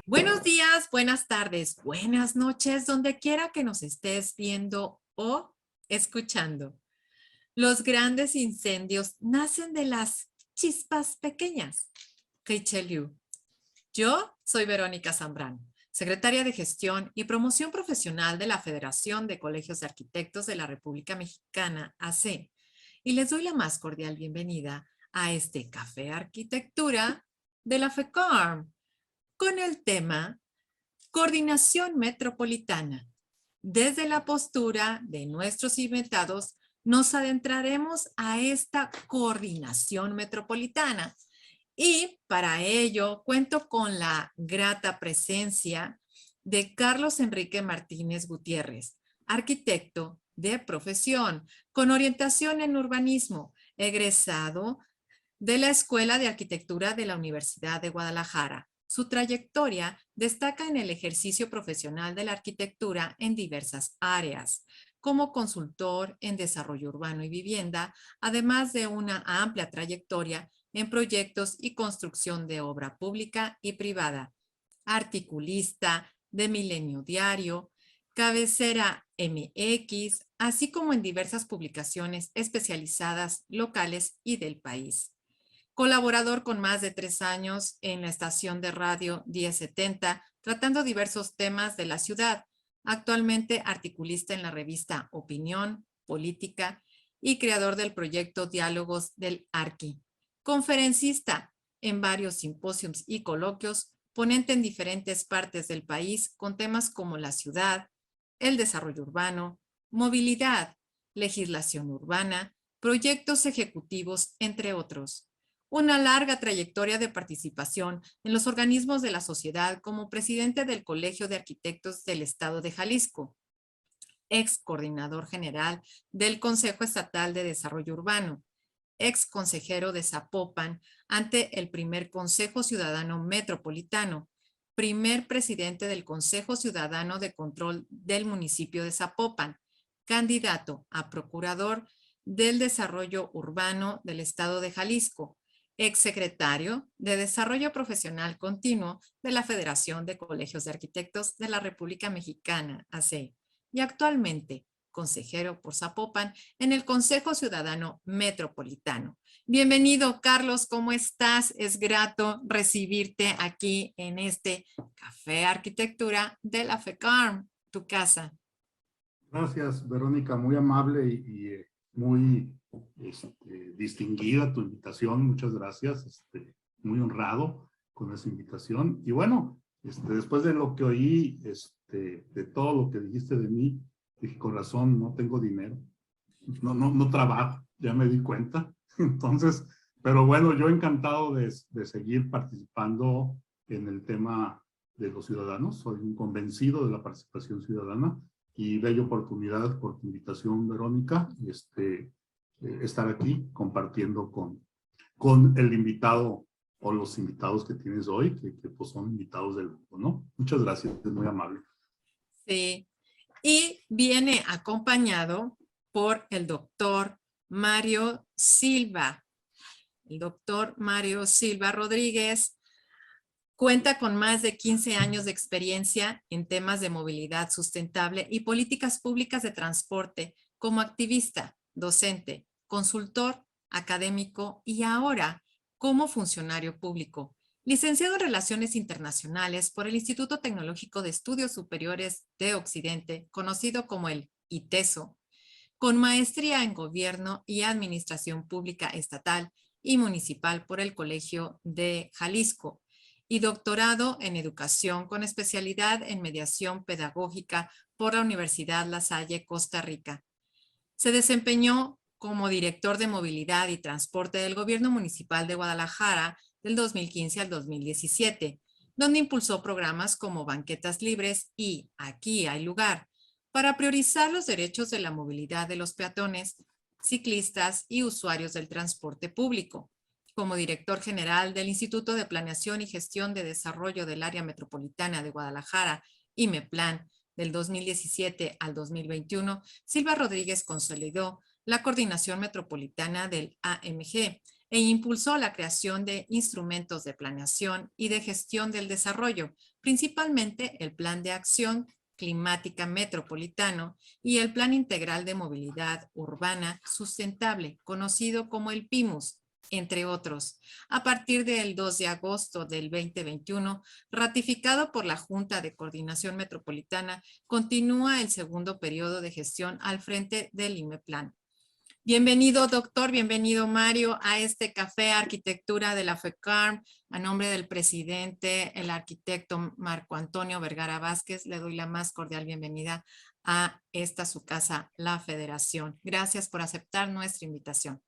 Buenos días, buenas tardes, buenas noches, donde quiera que nos estés viendo o escuchando. Los grandes incendios nacen de las chispas pequeñas. Que tell you. Yo soy Verónica Zambrano, secretaria de Gestión y Promoción Profesional de la Federación de Colegios de Arquitectos de la República Mexicana, AC, y les doy la más cordial bienvenida a este Café Arquitectura de la FECARM, con el tema Coordinación Metropolitana. Desde la postura de nuestros invitados, nos adentraremos a esta coordinación metropolitana. Y para ello cuento con la grata presencia de Carlos Enrique Martínez Gutiérrez, arquitecto de profesión, con orientación en urbanismo, egresado de la Escuela de Arquitectura de la Universidad de Guadalajara. Su trayectoria destaca en el ejercicio profesional de la arquitectura en diversas áreas, como consultor en desarrollo urbano y vivienda, además de una amplia trayectoria en proyectos y construcción de obra pública y privada, articulista de Milenio Diario, Cabecera MX, así como en diversas publicaciones especializadas locales y del país. Colaborador con más de 3 años en la estación de radio 1070, tratando diversos temas de la ciudad. Actualmente articulista en la revista Opinión, Política y creador del proyecto Diálogos del Arqui. Conferencista en varios simposios y coloquios, ponente en diferentes partes del país con temas como la ciudad, el desarrollo urbano, movilidad, legislación urbana, proyectos ejecutivos, entre otros. Una larga trayectoria de participación en los organismos de la sociedad como presidente del Colegio de Arquitectos del Estado de Jalisco, ex coordinador general del Consejo Estatal de Desarrollo Urbano, ex consejero de Zapopan ante el primer Consejo Ciudadano Metropolitano, primer presidente del Consejo Ciudadano de Control del municipio de Zapopan, candidato a procurador del Desarrollo Urbano del Estado de Jalisco, exsecretario de Desarrollo Profesional Continuo de la Federación de Colegios de Arquitectos de la República Mexicana, AC, y actualmente consejero por Zapopan en el Consejo Ciudadano Metropolitano. Bienvenido, Carlos, ¿cómo estás? Es grato recibirte aquí en este Café Arquitectura de la FECARM, tu casa. Gracias, Verónica, muy amable y muy distinguida tu invitación. Muchas gracias, muy honrado con esa invitación. Y bueno, después de lo que oí, de todo lo que dijiste de mí, dije, con razón, no tengo dinero, no trabajo, ya me di cuenta. Entonces, pero bueno, yo encantado de seguir participando en el tema de los ciudadanos. Soy un convencido de la participación ciudadana y bella oportunidad por tu invitación, Verónica, estar aquí compartiendo con el invitado o los invitados que tienes hoy, que pues son invitados del grupo, ¿no? Muchas gracias, es muy amable. Sí, y viene acompañado por el doctor Mario Silva. El doctor Mario Silva Rodríguez cuenta con más de 15 años de experiencia en temas de movilidad sustentable y políticas públicas de transporte como activista, docente, consultor, académico y ahora como funcionario público. Licenciado en Relaciones Internacionales por el Instituto Tecnológico de Estudios Superiores de Occidente, conocido como el ITESO, con maestría en Gobierno y Administración Pública Estatal y Municipal por el Colegio de Jalisco, y doctorado en Educación con especialidad en Mediación Pedagógica por la Universidad La Salle, Costa Rica. Se desempeñó como director de Movilidad y Transporte del Gobierno Municipal de Guadalajara del 2015 al 2017, donde impulsó programas como banquetas libres y Aquí hay lugar, para priorizar los derechos de la movilidad de los peatones, ciclistas y usuarios del transporte público. Como director general del Instituto de Planeación y Gestión de Desarrollo del Área Metropolitana de Guadalajara, IMEPLAN, del 2017 al 2021, Silva Rodríguez consolidó la coordinación metropolitana del AMG e impulsó la creación de instrumentos de planeación y de gestión del desarrollo, principalmente el Plan de Acción Climática Metropolitano y el Plan Integral de Movilidad Urbana Sustentable, conocido como el PIMUS, entre otros, a partir del 2 de agosto del 2021, ratificado por la Junta de Coordinación Metropolitana, continúa el segundo periodo de gestión al frente del IMEPLAN. Bienvenido, doctor, bienvenido, Mario, a este Café Arquitectura de la FECARM. A nombre del presidente, el arquitecto Marco Antonio Vergara Vázquez, le doy la más cordial bienvenida a esta su casa, la Federación. Gracias por aceptar nuestra invitación.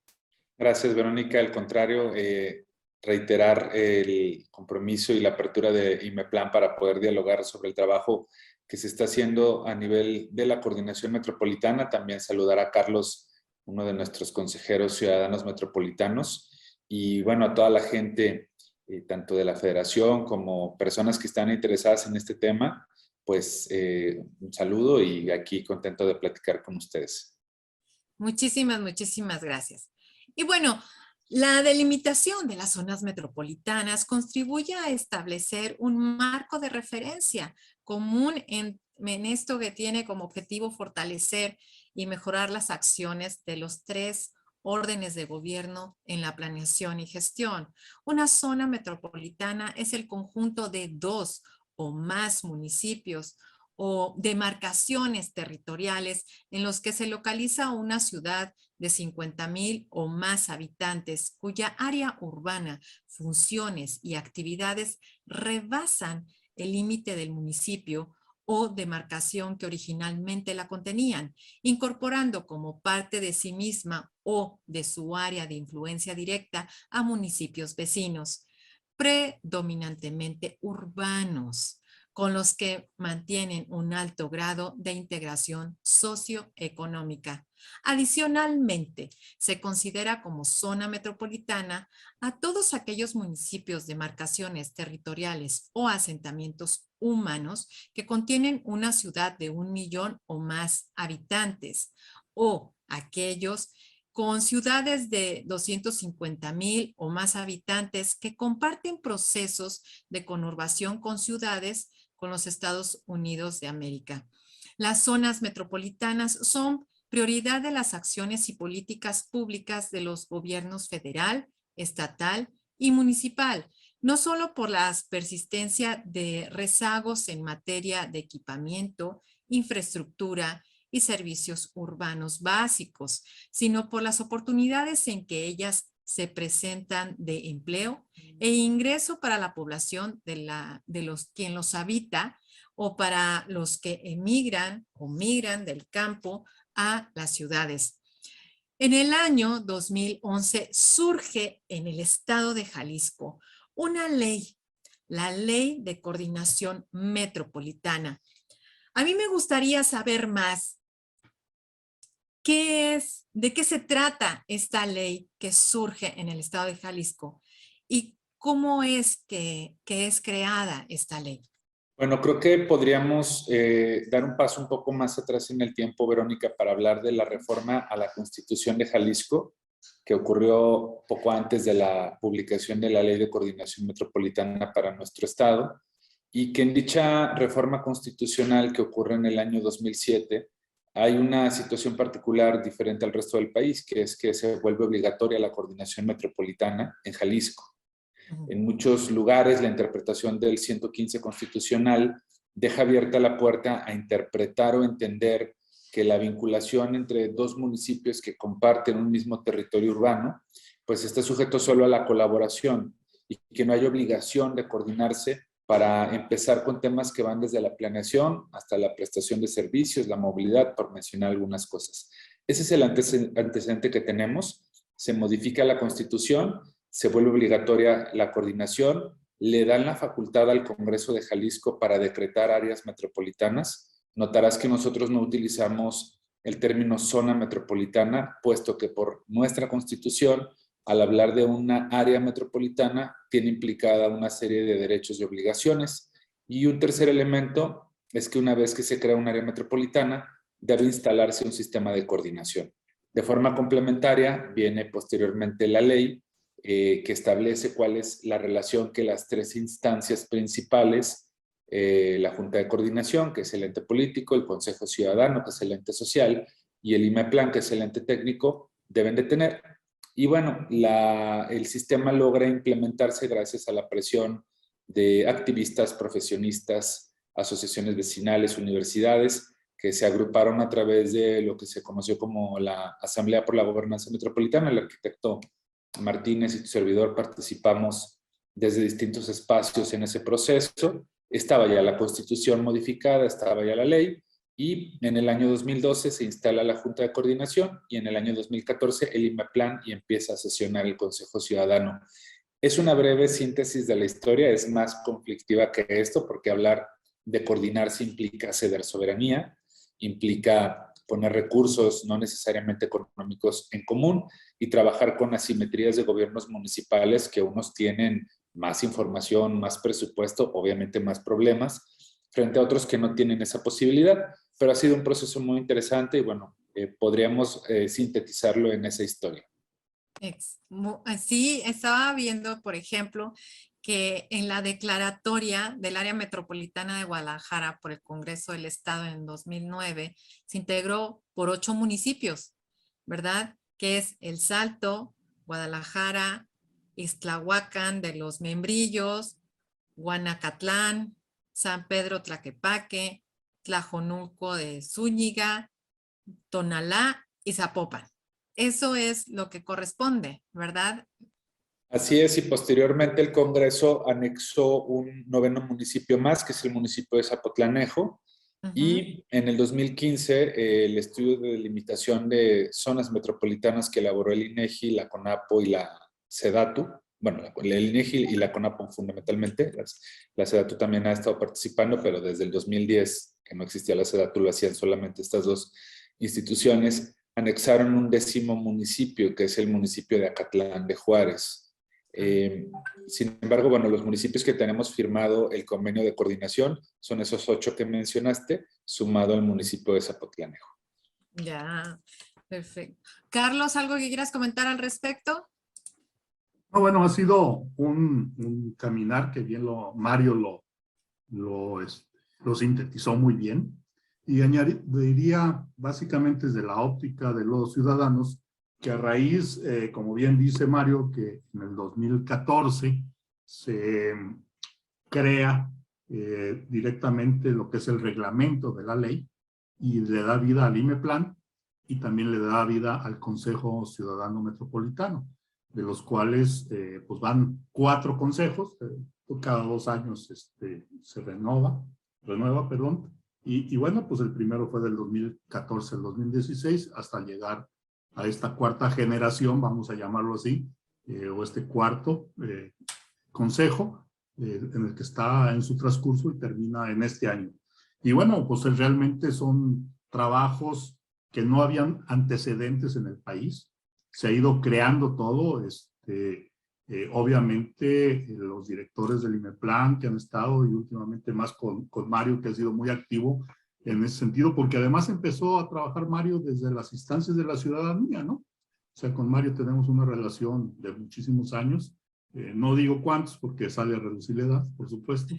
Gracias, Verónica. Al contrario, reiterar el compromiso y la apertura de IMEPLAN para poder dialogar sobre el trabajo que se está haciendo a nivel de la coordinación metropolitana. También saludar a Carlos, uno de nuestros consejeros ciudadanos metropolitanos, y bueno, a toda la gente, tanto de la Federación como personas que están interesadas en este tema, pues un saludo y aquí contento de platicar con ustedes. Muchísimas gracias. Y bueno, la delimitación de las zonas metropolitanas contribuye a establecer un marco de referencia común en esto que tiene como objetivo fortalecer y mejorar las acciones de los tres órdenes de gobierno en la planeación y gestión. Una zona metropolitana es el conjunto de dos o más municipios o demarcaciones territoriales en los que se localiza una ciudad de 50,000 o más habitantes, cuya área urbana, funciones y actividades rebasan el límite del municipio o demarcación que originalmente la contenían, incorporando como parte de sí misma o de su área de influencia directa a municipios vecinos, predominantemente urbanos, con los que mantienen un alto grado de integración socioeconómica. Adicionalmente, se considera como zona metropolitana a todos aquellos municipios, demarcaciones territoriales o asentamientos humanos que contienen una ciudad de 1,000,000 o más habitantes, o aquellos con ciudades de 250,000 o más habitantes que comparten procesos de conurbación con ciudades con los Estados Unidos de América. Las zonas metropolitanas son prioridad de las acciones y políticas públicas de los gobiernos federal, estatal y municipal, no solo por la persistencia de rezagos en materia de equipamiento, infraestructura y servicios urbanos básicos, sino por las oportunidades en que ellas se presentan de empleo e ingreso para la población de los quien los habita o para los que emigran o migran del campo a las ciudades. En el año 2011 surge en el estado de Jalisco una ley, la Ley de Coordinación Metropolitana. A mí me gustaría saber más ¿qué es, de qué se trata esta ley que surge en el estado de Jalisco y cómo es que es creada esta ley? Bueno, creo que podríamos dar un paso un poco más atrás en el tiempo, Verónica, para hablar de la reforma a la Constitución de Jalisco, que ocurrió poco antes de la publicación de la Ley de Coordinación Metropolitana para nuestro estado, y que en dicha reforma constitucional que ocurre en el año 2007, hay una situación particular diferente al resto del país, que es que se vuelve obligatoria la coordinación metropolitana en Jalisco. En muchos lugares la interpretación del 115 constitucional deja abierta la puerta a interpretar o entender que la vinculación entre dos municipios que comparten un mismo territorio urbano, pues está sujeto solo a la colaboración y que no hay obligación de coordinarse para empezar con temas que van desde la planeación hasta la prestación de servicios, la movilidad, por mencionar algunas cosas. Ese es el antecedente que tenemos. Se modifica la Constitución, se vuelve obligatoria la coordinación, le dan la facultad al Congreso de Jalisco para decretar áreas metropolitanas. Notarás que nosotros no utilizamos el término zona metropolitana, puesto que por nuestra Constitución, al hablar de una área metropolitana, tiene implicada una serie de derechos y obligaciones. Y un tercer elemento es que una vez que se crea un área metropolitana, debe instalarse un sistema de coordinación. De forma complementaria, viene posteriormente la ley que establece cuál es la relación que las tres instancias principales, la Junta de Coordinación, que es el ente político, el Consejo Ciudadano, que es el ente social, y el IMEPLAN, que es el ente técnico, deben de tener. Y bueno, el sistema logra implementarse gracias a la presión de activistas, profesionistas, asociaciones vecinales, universidades, que se agruparon a través de lo que se conoció como la Asamblea por la Gobernanza Metropolitana. El arquitecto Martínez y tu servidor participamos desde distintos espacios en ese proceso. Estaba ya la Constitución modificada, estaba ya la ley, y en el año 2012 se instala la Junta de Coordinación, y en el año 2014 el IMEPLAN, y empieza a sesionar el Consejo Ciudadano. Es una breve síntesis de la historia, es más conflictiva que esto, porque hablar de coordinarse implica ceder soberanía, implica poner recursos no necesariamente económicos en común y trabajar con asimetrías de gobiernos municipales, que unos tienen más información, más presupuesto, obviamente más problemas, frente a otros que no tienen esa posibilidad. Pero ha sido un proceso muy interesante y bueno, podríamos sintetizarlo en esa historia. Sí, estaba viendo, por ejemplo, que en la declaratoria del área metropolitana de Guadalajara por el Congreso del Estado en 2009, se integró por 8 municipios, ¿verdad? Que es El Salto, Guadalajara, Ixtlahuacán de los Membrillos, Guanacatlán, San Pedro Tlaquepaque, Tlajonulco de Zúñiga, Tonalá y Zapopan. Eso es lo que corresponde, ¿verdad? Así es, y posteriormente el Congreso anexó un 9º municipio más, que es el municipio de Zapotlanejo, y en el 2015 el estudio de delimitación de zonas metropolitanas que elaboró el INEGI, la CONAPO y la SEDATU, bueno, el INEGI y la CONAPO fundamentalmente, la SEDATU también ha estado participando, pero desde el 2010, que no existía la SEDATU, lo hacían solamente estas dos instituciones, anexaron un 10º municipio, que es el municipio de Acatlán de Juárez. Sin embargo, bueno, los municipios que tenemos firmado el convenio de coordinación son esos 8 que mencionaste, sumado al municipio de Zapotlanejo. Ya, perfecto. Carlos, ¿algo que quieras comentar al respecto? No, bueno, ha sido un caminar que bien Mario lo sintetizó muy bien. Y añadiría básicamente desde la óptica de los ciudadanos que a raíz, como bien dice Mario, que en el 2014 se crea directamente lo que es el reglamento de la ley y le da vida al IMEPLAN y también le da vida al Consejo Ciudadano Metropolitano, de los cuales pues van 4 consejos, cada 2 años se renueva, perdón. Y bueno, pues el primero fue del 2014 al 2016 hasta llegar a esta 4ª generación, vamos a llamarlo así, o este 4º consejo, en el que está en su transcurso y termina en este año. Y bueno, pues realmente son trabajos que no habían antecedentes en el país, se ha ido creando todo, obviamente los directores del IMEPLAN que han estado y últimamente más con Mario, que ha sido muy activo en ese sentido, porque además empezó a trabajar Mario desde las instancias de la ciudadanía, ¿no? O sea, con Mario tenemos una relación de muchísimos años, no digo cuántos porque sale a reducir la edad, por supuesto,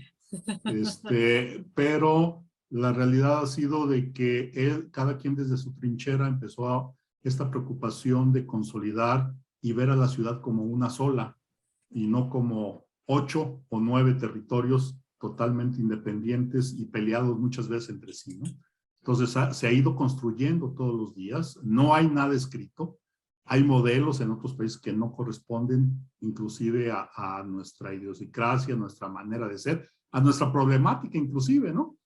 pero la realidad ha sido de que cada quien desde su trinchera empezó esta preocupación de consolidar y ver a la ciudad como una sola y no como 8 o 9 territorios totalmente independientes y peleados muchas veces entre sí, ¿no? Entonces se ha ido construyendo todos los días, no hay nada escrito, hay modelos en otros países que no corresponden inclusive a nuestra idiosincrasia, a nuestra manera de ser, a nuestra problemática inclusive, ¿no?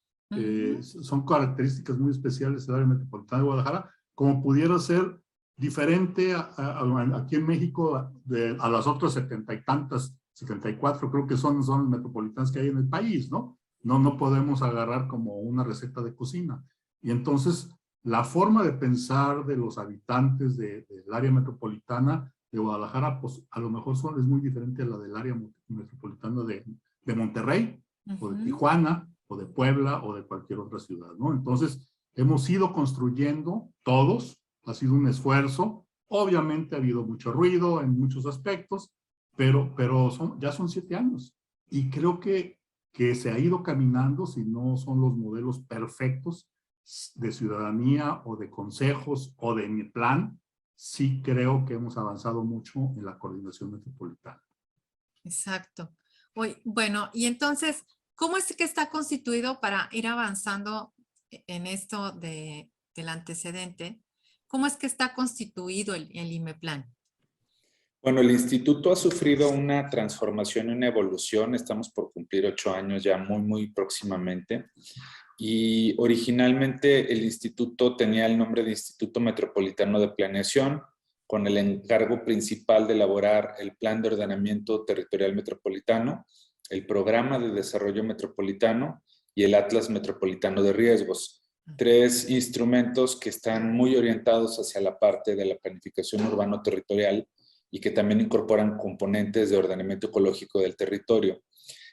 Son características muy especiales del área metropolitana de Guadalajara, como pudiera ser diferente aquí en México a las otras 70 y tantas 74 creo que son las metropolitanas que hay en el país, ¿no? No podemos agarrar como una receta de cocina. Y entonces, la forma de pensar de los habitantes del área metropolitana de Guadalajara, pues a lo mejor es muy diferente a la del área metropolitana de Monterrey, o de Tijuana, o de Puebla, o de cualquier otra ciudad, ¿no? Entonces, hemos ido construyendo todos, ha sido un esfuerzo, obviamente ha habido mucho ruido en muchos aspectos, pero ya son 7 años. Y creo que se ha ido caminando, si no son los modelos perfectos de ciudadanía o de consejos o de mi plan, sí creo que hemos avanzado mucho en la coordinación metropolitana. Exacto. Bueno, y entonces, ¿cómo es que está constituido para ir avanzando en esto del antecedente? ¿Cómo es que está constituido el IMEPLAN? Bueno, el instituto ha sufrido una transformación y una evolución. Estamos por cumplir 8 años ya muy próximamente. Y originalmente el instituto tenía el nombre de Instituto Metropolitano de Planeación, con el encargo principal de elaborar el Plan de Ordenamiento Territorial Metropolitano, el Programa de Desarrollo Metropolitano y el Atlas Metropolitano de Riesgos. 3 instrumentos que están muy orientados hacia la parte de la planificación urbano-territorial y que también incorporan componentes de ordenamiento ecológico del territorio.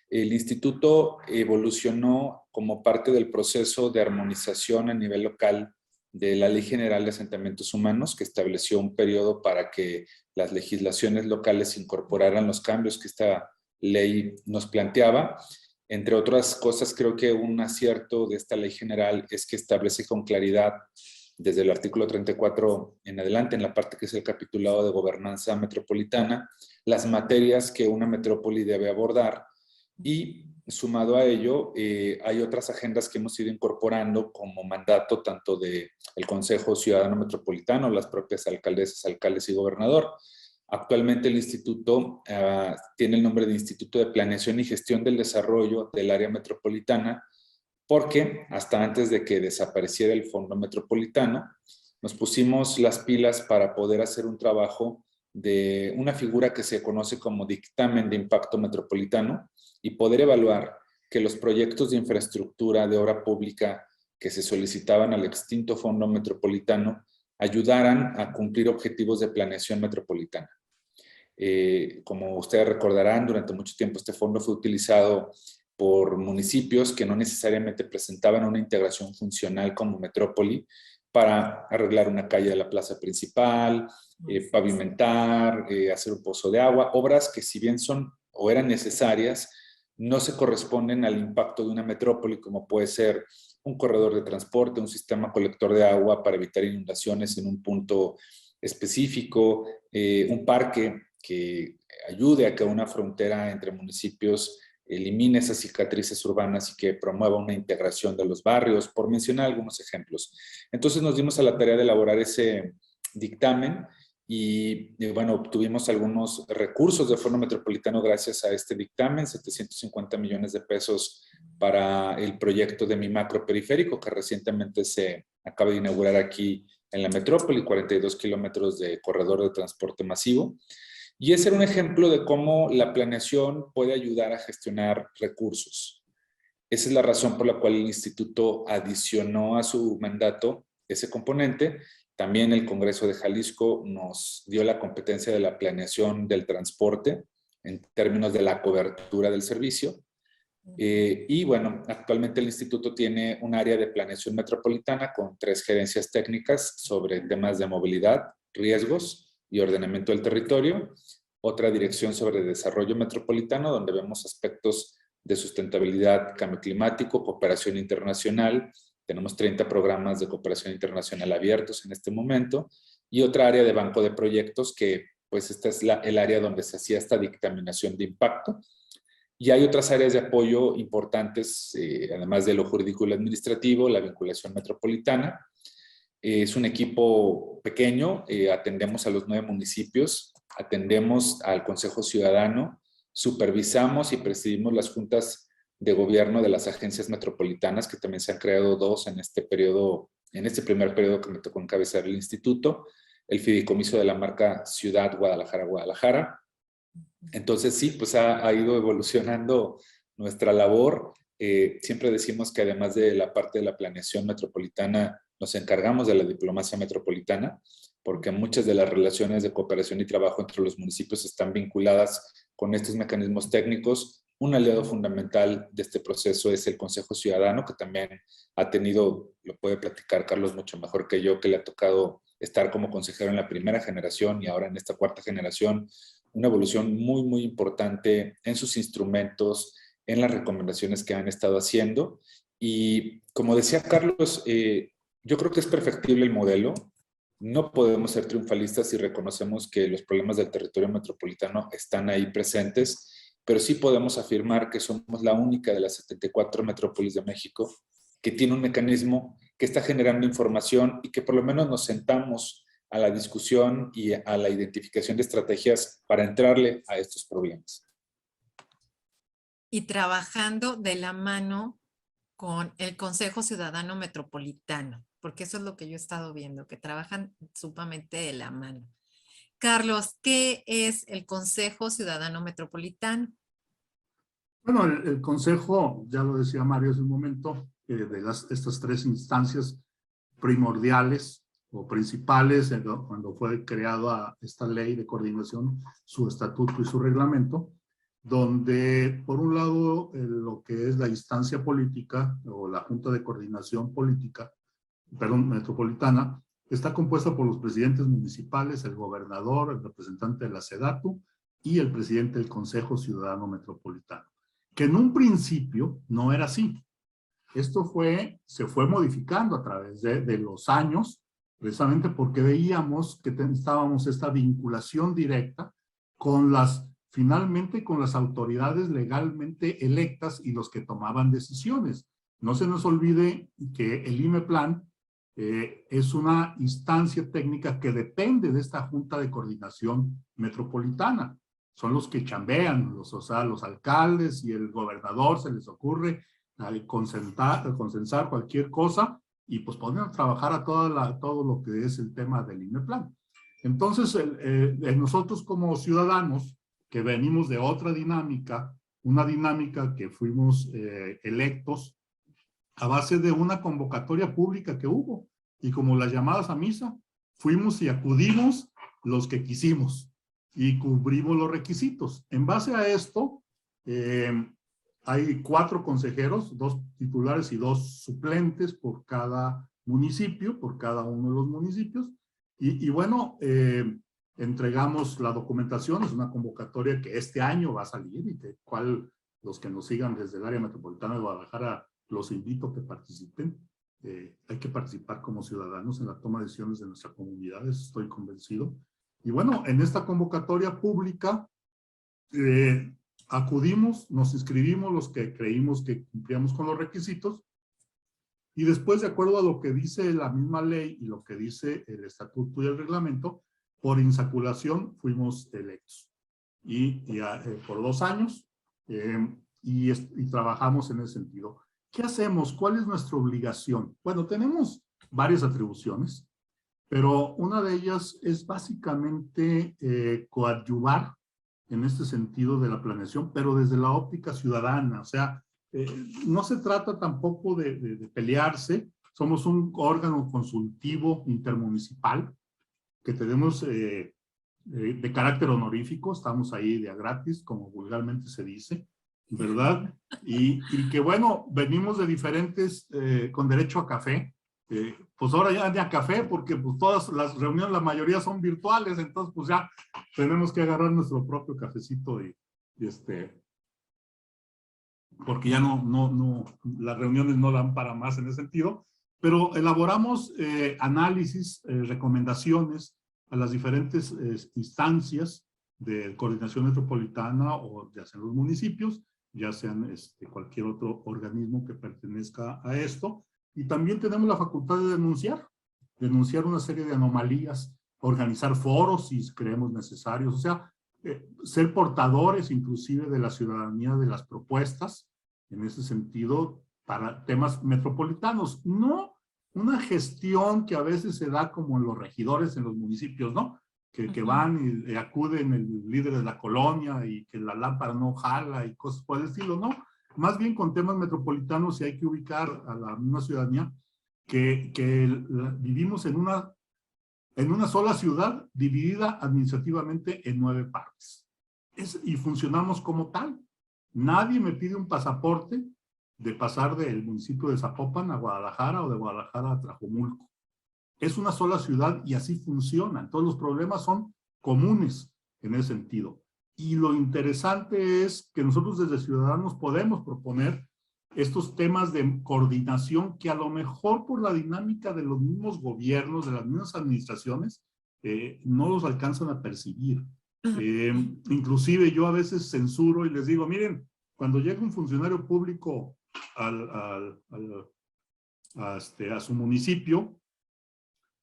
El instituto evolucionó como parte del proceso de armonización a nivel local de la Ley General de Asentamientos Humanos, que estableció un periodo para que las legislaciones locales incorporaran los cambios que esta ley nos planteaba. Entre otras cosas, creo que un acierto de esta ley general es que establece con claridad, desde el artículo 34 en adelante, en la parte que es el capitulado de gobernanza metropolitana, las materias que una metrópoli debe abordar. Y sumado a ello, hay otras agendas que hemos ido incorporando como mandato tanto del Consejo Ciudadano Metropolitano, las propias alcaldesas, alcaldes y gobernador. Actualmente el instituto tiene el nombre de Instituto de Planeación y Gestión del Desarrollo del Área Metropolitana, porque hasta antes de que desapareciera el Fondo Metropolitano, nos pusimos las pilas para poder hacer un trabajo de una figura que se conoce como dictamen de impacto metropolitano y poder evaluar que los proyectos de infraestructura de obra pública que se solicitaban al extinto Fondo Metropolitano ayudaran a cumplir objetivos de planeación metropolitana. Como ustedes recordarán, durante mucho tiempo este fondo fue utilizado por municipios que no necesariamente presentaban una integración funcional como metrópoli para arreglar una calle de la plaza principal, pavimentar, hacer un pozo de agua, obras que si bien son o eran necesarias, no se corresponden al impacto de una metrópoli como puede ser un corredor de transporte, un sistema colector de agua para evitar inundaciones en un punto específico, un parque que ayude a que una frontera entre municipios elimine esas cicatrices urbanas y que promueva una integración de los barrios, por mencionar algunos ejemplos. Entonces nos dimos a la tarea de elaborar ese dictamen y bueno, obtuvimos algunos recursos del Fondo Metropolitano gracias a este dictamen, 750 millones de pesos para el proyecto de mi macro periférico que recientemente se acaba de inaugurar aquí en la metrópoli, 42 kilómetros de corredor de transporte masivo. Y ese era un ejemplo de cómo la planeación puede ayudar a gestionar recursos. Esa es la razón por la cual el instituto adicionó a su mandato ese componente. También el Congreso de Jalisco nos dio la competencia de la planeación del transporte en términos de la cobertura del servicio. Y bueno, actualmente el instituto tiene un área de planeación metropolitana con 3 gerencias técnicas sobre temas de movilidad, riesgos y ordenamiento del territorio, otra dirección sobre desarrollo metropolitano, donde vemos aspectos de sustentabilidad, cambio climático, cooperación internacional. Tenemos 30 programas de cooperación internacional abiertos en este momento, y otra área de banco de proyectos que, pues, esta es el área donde se hacía esta dictaminación de impacto. Y hay otras áreas de apoyo importantes, además de lo jurídico y lo administrativo, la vinculación metropolitana. Es un equipo pequeño, atendemos a los 9 municipios, atendemos al Consejo Ciudadano, supervisamos y presidimos las juntas de gobierno de las agencias metropolitanas, que también se han creado 2 en este periodo, en este primer periodo que me tocó encabezar el instituto, el fideicomiso de la marca Ciudad Guadalajara, Entonces sí, pues ha ido evolucionando nuestra labor. Siempre decimos que además de la parte de la planeación metropolitana, nos encargamos de la diplomacia metropolitana, porque muchas de las relaciones de cooperación y trabajo entre los municipios están vinculadas con estos mecanismos técnicos. Un aliado fundamental de este proceso es el Consejo Ciudadano, que también ha tenido, lo puede platicar Carlos mucho mejor que yo, que le ha tocado estar como consejero en la primera generación y ahora en esta cuarta generación, una evolución muy, muy importante en sus instrumentos, en las recomendaciones que han estado haciendo. Y como decía Carlos, yo creo que es perfectible el modelo. No podemos ser triunfalistas si reconocemos que los problemas del territorio metropolitano están ahí presentes, pero sí podemos afirmar que somos la única de las 74 metrópolis de México que tiene un mecanismo que está generando información y que por lo menos nos sentamos a la discusión y a la identificación de estrategias para entrarle a estos problemas. Y trabajando de la mano con el Consejo Ciudadano Metropolitano, porque eso es lo que yo he estado viendo, que trabajan sumamente de la mano. Carlos, ¿qué es el Consejo Ciudadano Metropolitano? Bueno, el Consejo, ya lo decía Mario hace un momento, de estas tres instancias primordiales o principales cuando fue creada esta ley de coordinación, su estatuto y su reglamento, donde por un lado lo que es la instancia política o la Junta de Coordinación Política, perdón, metropolitana, está compuesta por los presidentes municipales, el gobernador, el representante de la SEDATU y el presidente del Consejo Ciudadano Metropolitano, que en un principio no era así. Esto se fue modificando a través de los años, precisamente porque veíamos que estábamos esta vinculación directa con finalmente con las autoridades legalmente electas y los que tomaban decisiones. No se nos olvide que el IMEPLAN es una instancia técnica que depende de esta Junta de Coordinación Metropolitana. Son los que chambean, o sea, los alcaldes y el gobernador se les ocurre consensar cualquier cosa y pues poner a trabajar a todo lo que es el tema del IMEPLAN. Entonces, nosotros como ciudadanos que venimos de otra dinámica, una dinámica que fuimos electos a base de una convocatoria pública que hubo, y como las llamadas a misa, fuimos y acudimos los que quisimos y cubrimos los requisitos. En base a esto, hay 4 consejeros, 2 titulares y 2 suplentes por cada municipio, por cada uno de los municipios. Y bueno, entregamos la documentación, es una convocatoria que este año va a salir y que los que nos sigan desde el área metropolitana de Guadalajara los invito a que participen. Hay que participar como ciudadanos en la toma de decisiones de nuestra comunidad, estoy convencido. Y bueno, en esta convocatoria pública acudimos, nos inscribimos los que creímos que cumplíamos con los requisitos y después, de acuerdo a lo que dice la misma ley y lo que dice el estatuto y el reglamento, por insaculación fuimos electos. Y por 2 años y trabajamos en ese sentido. ¿Qué hacemos? ¿Cuál es nuestra obligación? Bueno, tenemos varias atribuciones, pero una de ellas es básicamente coadyuvar en este sentido de la planeación, pero desde la óptica ciudadana. O sea, no se trata tampoco de pelearse. Somos un órgano consultivo intermunicipal que tenemos de carácter honorífico, estamos ahí de a gratis, como vulgarmente se dice, ¿verdad? Y que bueno, venimos de diferentes, con derecho a café, pues ahora ya ni a café, porque pues todas las reuniones, la mayoría son virtuales, entonces pues ya tenemos que agarrar nuestro propio cafecito y porque ya las reuniones no dan para más en ese sentido, pero elaboramos análisis, recomendaciones a las diferentes instancias de coordinación metropolitana o ya sean los municipios, ya sean cualquier otro organismo que pertenezca a esto. Y también tenemos la facultad de denunciar una serie de anomalías, organizar foros si creemos necesarios, o sea, ser portadores inclusive de la ciudadanía de las propuestas, en ese sentido, para temas metropolitanos. No una gestión que a veces se da como en los regidores en los municipios, ¿no? que van y acuden el líder de la colonia y que la lámpara no jala y cosas por el estilo, no. Más bien con temas metropolitanos y hay que ubicar a la misma ciudadanía que vivimos en una sola ciudad dividida administrativamente en 9 partes. Y funcionamos como tal. Nadie me pide un pasaporte de pasar del municipio de Zapopan a Guadalajara o de Guadalajara a Tlajomulco. Es una sola ciudad y así funciona. Todos los problemas son comunes en ese sentido. Y lo interesante es que nosotros desde Ciudadanos podemos proponer estos temas de coordinación que a lo mejor por la dinámica de los mismos gobiernos, de las mismas administraciones, no los alcanzan a percibir. Inclusive yo a veces censuro y les digo, miren, cuando llega un funcionario público a su municipio,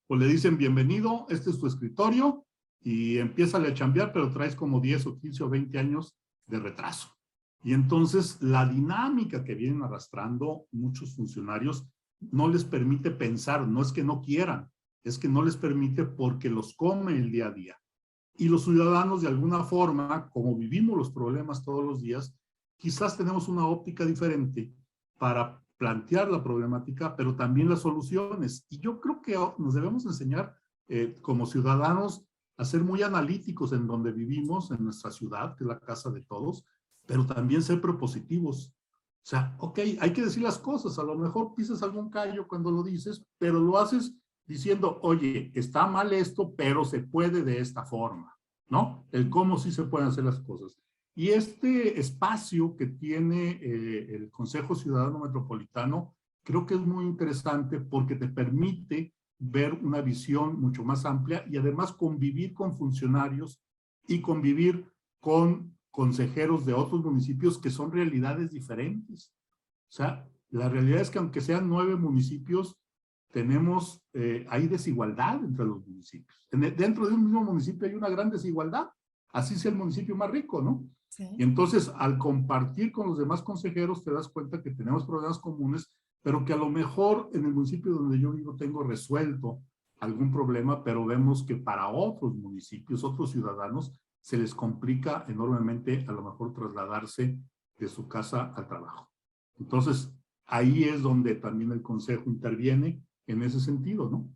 pues le dicen, bienvenido, este es tu escritorio, y empieza a chambear, pero traes como 10 o 15 o 20 años de retraso. Y entonces la dinámica que vienen arrastrando muchos funcionarios no les permite pensar, no es que no quieran, es que no les permite porque los come el día a día. Y los ciudadanos de alguna forma, como vivimos los problemas todos los días, quizás tenemos una óptica diferente para plantear la problemática, pero también las soluciones. Y yo creo que nos debemos enseñar como ciudadanos a ser muy analíticos en donde vivimos, en nuestra ciudad, que es la casa de todos, pero también ser propositivos. O sea, ok, hay que decir las cosas, a lo mejor pisas algún callo cuando lo dices, pero lo haces diciendo, oye, está mal esto, pero se puede de esta forma, ¿no? El cómo sí se pueden hacer las cosas. Y este espacio que tiene el Consejo Ciudadano Metropolitano, creo que es muy interesante porque te permite ver una visión mucho más amplia y además convivir con funcionarios y convivir con consejeros de otros municipios que son realidades diferentes. O sea, la realidad es que aunque sean 9 municipios, hay desigualdad entre los municipios. Dentro de un mismo municipio hay una gran desigualdad, así sea el municipio más rico, ¿no? Sí. Y entonces, al compartir con los demás consejeros, te das cuenta que tenemos problemas comunes, pero que a lo mejor en el municipio donde yo vivo tengo resuelto algún problema, pero vemos que para otros municipios, otros ciudadanos, se les complica enormemente a lo mejor trasladarse de su casa al trabajo. Entonces, ahí es donde también el Consejo interviene en ese sentido, ¿no?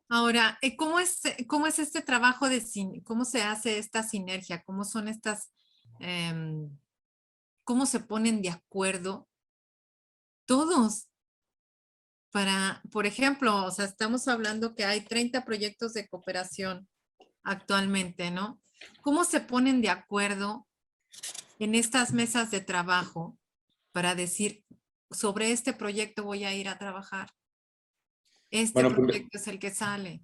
Ahora, ¿cómo es este trabajo cómo se hace esta sinergia? ¿Cómo son cómo se ponen de acuerdo todos para, por ejemplo, o sea, estamos hablando que hay 30 proyectos de cooperación actualmente, ¿no? ¿Cómo se ponen de acuerdo en estas mesas de trabajo para decir, sobre este proyecto voy a ir a trabajar? Proyecto es el que sale.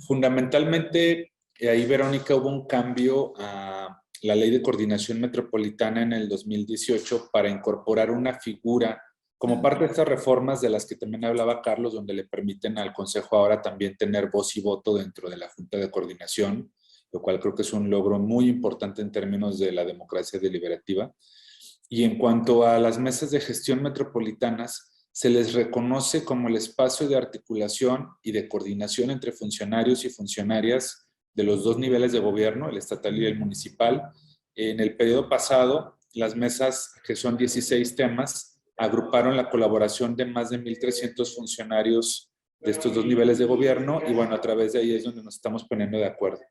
Fundamentalmente, ahí, Verónica, hubo un cambio a la Ley de Coordinación Metropolitana en el 2018 para incorporar una figura como parte de estas reformas de las que también hablaba Carlos, donde le permiten al Consejo ahora también tener voz y voto dentro de la Junta de Coordinación, lo cual creo que es un logro muy importante en términos de la democracia deliberativa. Y en cuanto a las mesas de gestión metropolitanas, se les reconoce como el espacio de articulación y de coordinación entre funcionarios y funcionarias de los 2 niveles de gobierno, el estatal y el municipal. En el periodo pasado, las mesas, que son 16 temas, agruparon la colaboración de más de 1,300 funcionarios de estos 2 niveles de gobierno y bueno, a través de ahí es donde nos estamos poniendo de acuerdo.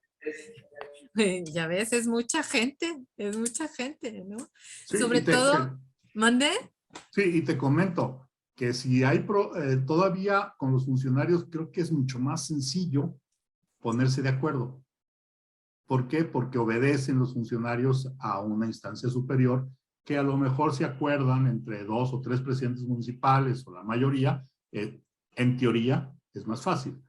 Ya ves, es mucha gente, ¿no? Sí, sobre todo, ¿mandé? Sí, y te comento que si hay todavía con los funcionarios, creo que es mucho más sencillo ponerse de acuerdo. ¿Por qué? Porque obedecen los funcionarios a una instancia superior que a lo mejor se acuerdan entre 2 o 3 presidentes municipales o la mayoría, en teoría es más fácil.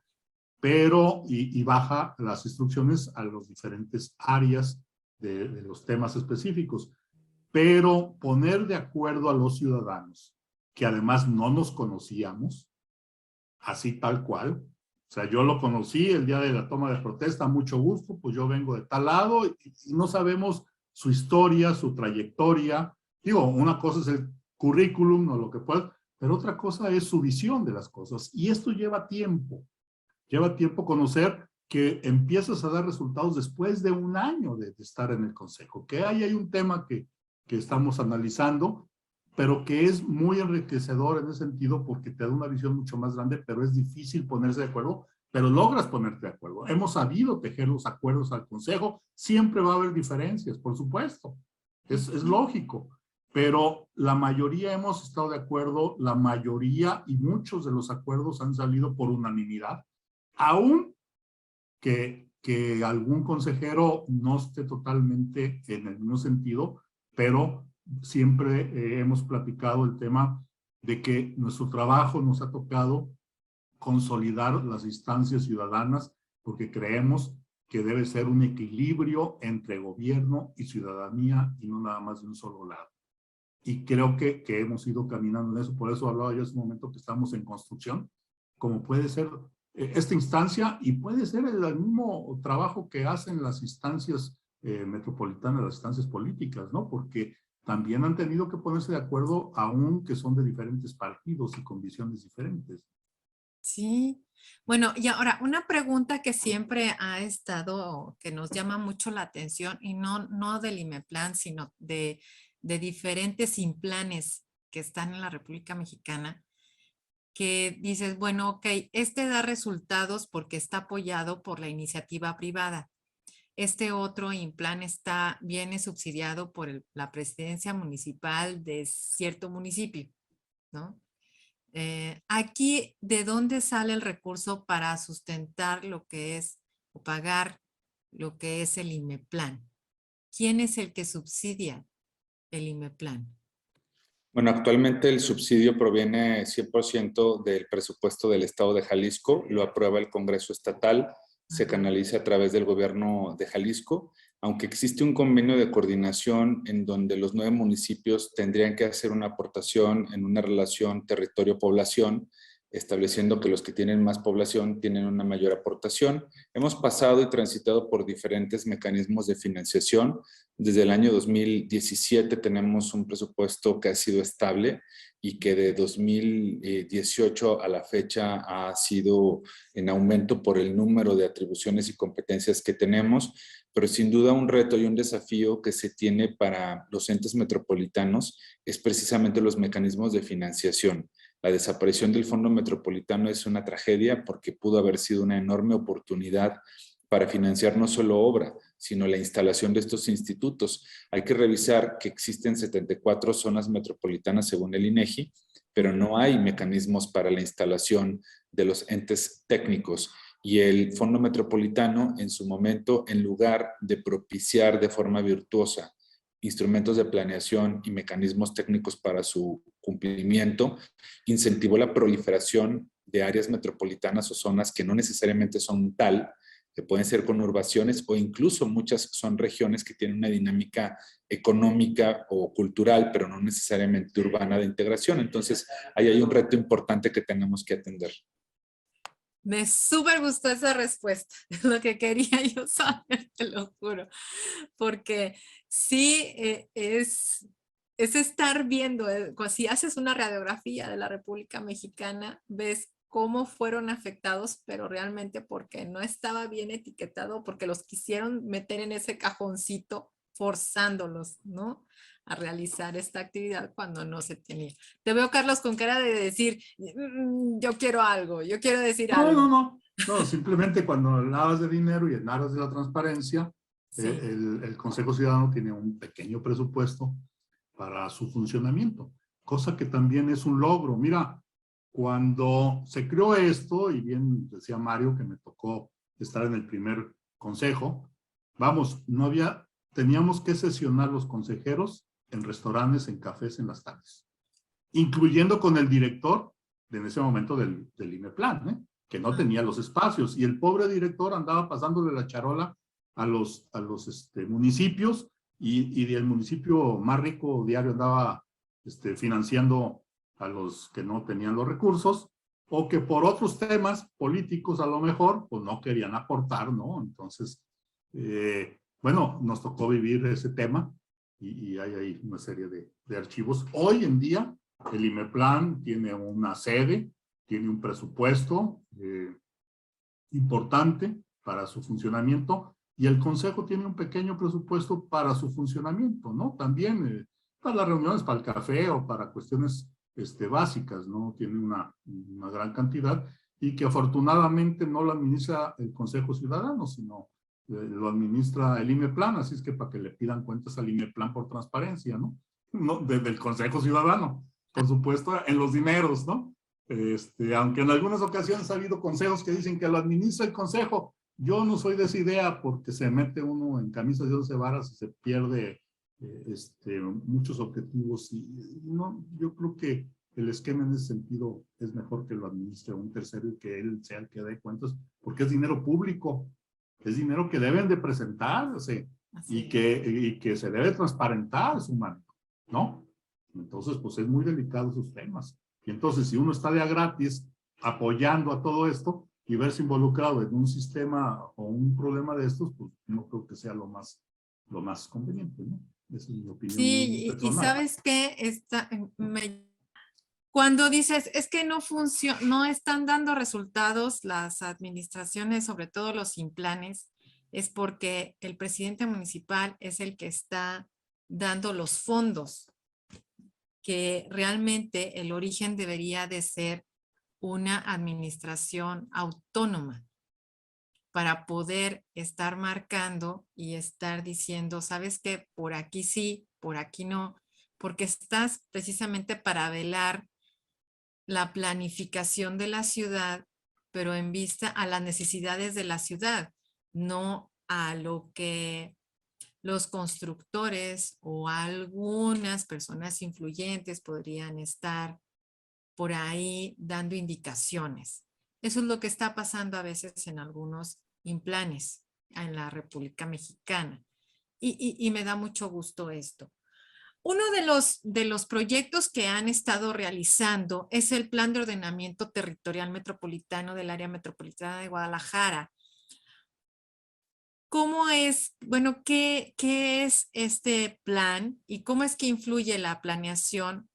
Pero, y baja las instrucciones a las diferentes áreas de los temas específicos. Pero poner de acuerdo a los ciudadanos, que además no nos conocíamos, así tal cual. O sea, yo lo conocí el día de la toma de protesta, mucho gusto, pues yo vengo de tal lado y no sabemos su historia, su trayectoria. Digo, una cosa es el currículum o lo que pueda, pero otra cosa es su visión de las cosas. Y esto lleva tiempo. Lleva tiempo conocer que empiezas a dar resultados después de un año de estar en el consejo. Que ahí hay un tema que estamos analizando, pero que es muy enriquecedor en ese sentido porque te da una visión mucho más grande, pero es difícil ponerse de acuerdo, pero logras ponerte de acuerdo. Hemos sabido tejer los acuerdos al consejo, siempre va a haber diferencias, por supuesto, es lógico, pero la mayoría hemos estado de acuerdo, la mayoría y muchos de los acuerdos han salido por unanimidad, aún que algún consejero no esté totalmente en el mismo sentido, pero siempre hemos platicado el tema de que nuestro trabajo nos ha tocado consolidar las instancias ciudadanas porque creemos que debe ser un equilibrio entre gobierno y ciudadanía y no nada más de un solo lado. Y creo que hemos ido caminando en eso, por eso hablaba yo hace un momento que estamos en construcción, como puede ser esta instancia y puede ser el mismo trabajo que hacen las instancias metropolitanas, las instancias políticas, ¿no? Porque también han tenido que ponerse de acuerdo aun que son de diferentes partidos y con visiones diferentes. Sí. Bueno, y ahora una pregunta que siempre ha estado, que nos llama mucho la atención y no del IMEPLAN, sino de diferentes implanes que están en la República Mexicana, que dices, bueno, ok, este da resultados porque está apoyado por la iniciativa privada. Este otro implan viene subsidiado por la presidencia municipal de cierto municipio, ¿no? Aquí, ¿de dónde sale el recurso para sustentar lo que es o pagar lo que es el IMEPLAN? ¿Quién es el que subsidia el IMEPLAN? Bueno, actualmente el subsidio proviene 100% del presupuesto del Estado de Jalisco, lo aprueba el Congreso Estatal, se canaliza a través del gobierno de Jalisco, aunque existe un convenio de coordinación en donde los 9 municipios tendrían que hacer una aportación en una relación territorio-población, estableciendo que los que tienen más población tienen una mayor aportación. Hemos pasado y transitado por diferentes mecanismos de financiación. Desde el año 2017 tenemos un presupuesto que ha sido estable y que de 2018 a la fecha ha sido en aumento por el número de atribuciones y competencias que tenemos, pero sin duda un reto y un desafío que se tiene para los entes metropolitanos es precisamente los mecanismos de financiación. La desaparición del Fondo Metropolitano es una tragedia porque pudo haber sido una enorme oportunidad para financiar no solo obra, sino la instalación de estos institutos. Hay que revisar que existen 74 zonas metropolitanas según el INEGI, pero no hay mecanismos para la instalación de los entes técnicos. Y el Fondo Metropolitano, en su momento, en lugar de propiciar de forma virtuosa instrumentos de planeación y mecanismos técnicos para su cumplimiento, incentivó la proliferación de áreas metropolitanas o zonas que no necesariamente son tal, que pueden ser conurbaciones o incluso muchas son regiones que tienen una dinámica económica o cultural, pero no necesariamente urbana de integración. Entonces, ahí hay un reto importante que tenemos que atender. Me súper gustó esa respuesta, es lo que quería yo saber, te lo juro, porque sí es estar viendo, si haces una radiografía de la República Mexicana, ves cómo fueron afectados, pero realmente porque no estaba bien etiquetado, porque los quisieron meter en ese cajoncito, forzándolos, ¿no?, a realizar esta actividad cuando no se tenía. Te veo, Carlos, con cara de decir, yo quiero algo, yo quiero decir algo. No, simplemente cuando hablabas de dinero y en aras de la transparencia, Sí. el Consejo Ciudadano tiene un pequeño presupuesto para su funcionamiento, cosa que también es un logro. Mira, cuando se creó esto, y bien decía Mario que me tocó estar en el primer consejo, vamos, teníamos que sesionar los consejeros en restaurantes, en cafés, en las tardes, incluyendo con el director en ese momento del IMEPLAN, que no tenía los espacios, y el pobre director andaba pasándole la charola a los municipios, y el municipio más rico diario andaba financiando a los que no tenían los recursos, o que por otros temas políticos a lo mejor, pues no querían aportar, ¿no? Entonces, bueno, nos tocó vivir ese tema, y hay ahí una serie de archivos. Hoy en día, el IMEPLAN tiene una sede, tiene un presupuesto importante, para su funcionamiento, y el consejo tiene un pequeño presupuesto para su funcionamiento, ¿no? También para las reuniones, para el café o para cuestiones básicas, ¿no? Tiene una gran cantidad, y que afortunadamente no lo administra el Consejo Ciudadano, sino lo administra el IMEPLAN, así es que para que le pidan cuentas al IMEPLAN por transparencia, ¿no? No, desde el Consejo Ciudadano, por supuesto, en los dineros, ¿no? Aunque en algunas ocasiones ha habido consejos que dicen que lo administra el Consejo. Yo no soy de esa idea, porque se mete uno en camisas de 11 varas y se pierde muchos objetivos, y no, yo creo que el esquema en ese sentido es mejor que lo administre un tercero y que él sea el que dé cuentas, porque es dinero público, es dinero que deben de presentarse y que se debe transparentar su manejo, ¿no? Entonces, pues es muy delicado esos temas. Y entonces, si uno está de a gratis apoyando a todo esto y verse involucrado en un sistema o un problema de estos, pues no creo que sea lo más conveniente, ¿no? Esa es mi opinión Sí, y personal. ¿sabes qué? Cuando dices, es que no están dando resultados las administraciones, sobre todo los implanes, es porque el presidente municipal es el que está dando los fondos, que realmente el origen debería de ser una administración autónoma para poder estar marcando y estar diciendo, ¿sabes qué? Por aquí sí, por aquí no, porque estás precisamente para velar la planificación de la ciudad, pero en vista a las necesidades de la ciudad, no a lo que los constructores o algunas personas influyentes podrían estar por ahí dando indicaciones. Eso es lo que está pasando a veces en algunos implanes en la República Mexicana. Y me da mucho gusto esto. Uno de los proyectos que han estado realizando es el Plan de Ordenamiento Territorial Metropolitano del Área Metropolitana de Guadalajara. ¿Cómo es, bueno, qué es este plan y cómo es que influye la planeación?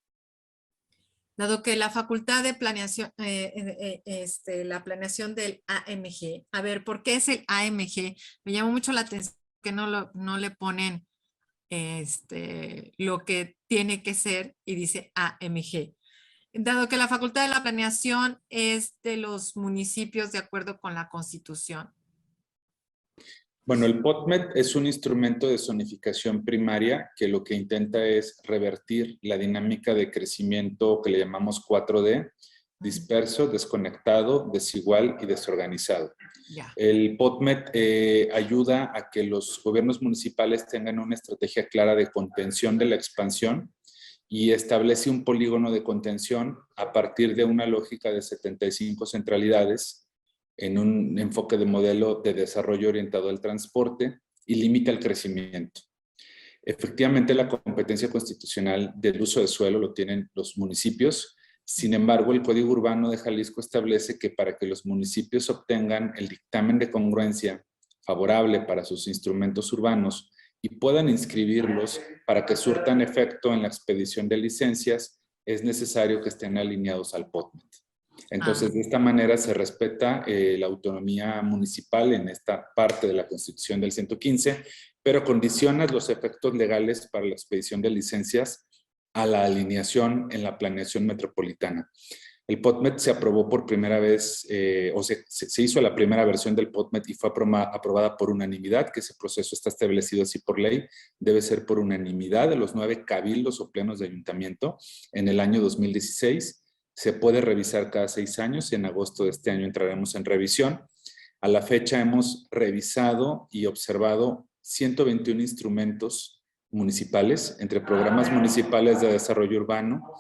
Dado que la facultad de planeación, la planeación del AMG, a ver, ¿por qué es el AMG? Me llamó mucho la atención que no le ponen lo que tiene que ser y dice AMG. Dado que la facultad de la planeación es de los municipios de acuerdo con la Constitución. Bueno, el POTMET es un instrumento de zonificación primaria que lo que intenta es revertir la dinámica de crecimiento que le llamamos 4D, disperso, desconectado, desigual y desorganizado. Ya. El POTMET ayuda a que los gobiernos municipales tengan una estrategia clara de contención de la expansión y establece un polígono de contención a partir de una lógica de 75 centralidades en un enfoque de modelo de desarrollo orientado al transporte y limita el crecimiento. Efectivamente, la competencia constitucional del uso de suelo lo tienen los municipios. Sin embargo, el Código Urbano de Jalisco establece que para que los municipios obtengan el dictamen de congruencia favorable para sus instrumentos urbanos y puedan inscribirlos para que surtan efecto en la expedición de licencias, es necesario que estén alineados al POTMET. Entonces, de esta manera se respeta la autonomía municipal en esta parte de la Constitución del 115, pero condiciona los efectos legales para la expedición de licencias a la alineación en la planeación metropolitana. El POTMET se aprobó por primera vez, se hizo la primera versión del POTMET y fue aprobada por unanimidad, que ese proceso está establecido así por ley, debe ser por unanimidad de los 9 cabildos o plenos de ayuntamiento en el año 2016. Se puede revisar cada 6 años y en agosto de este año entraremos en revisión. A la fecha hemos revisado y observado 121 instrumentos municipales, entre programas municipales de desarrollo urbano,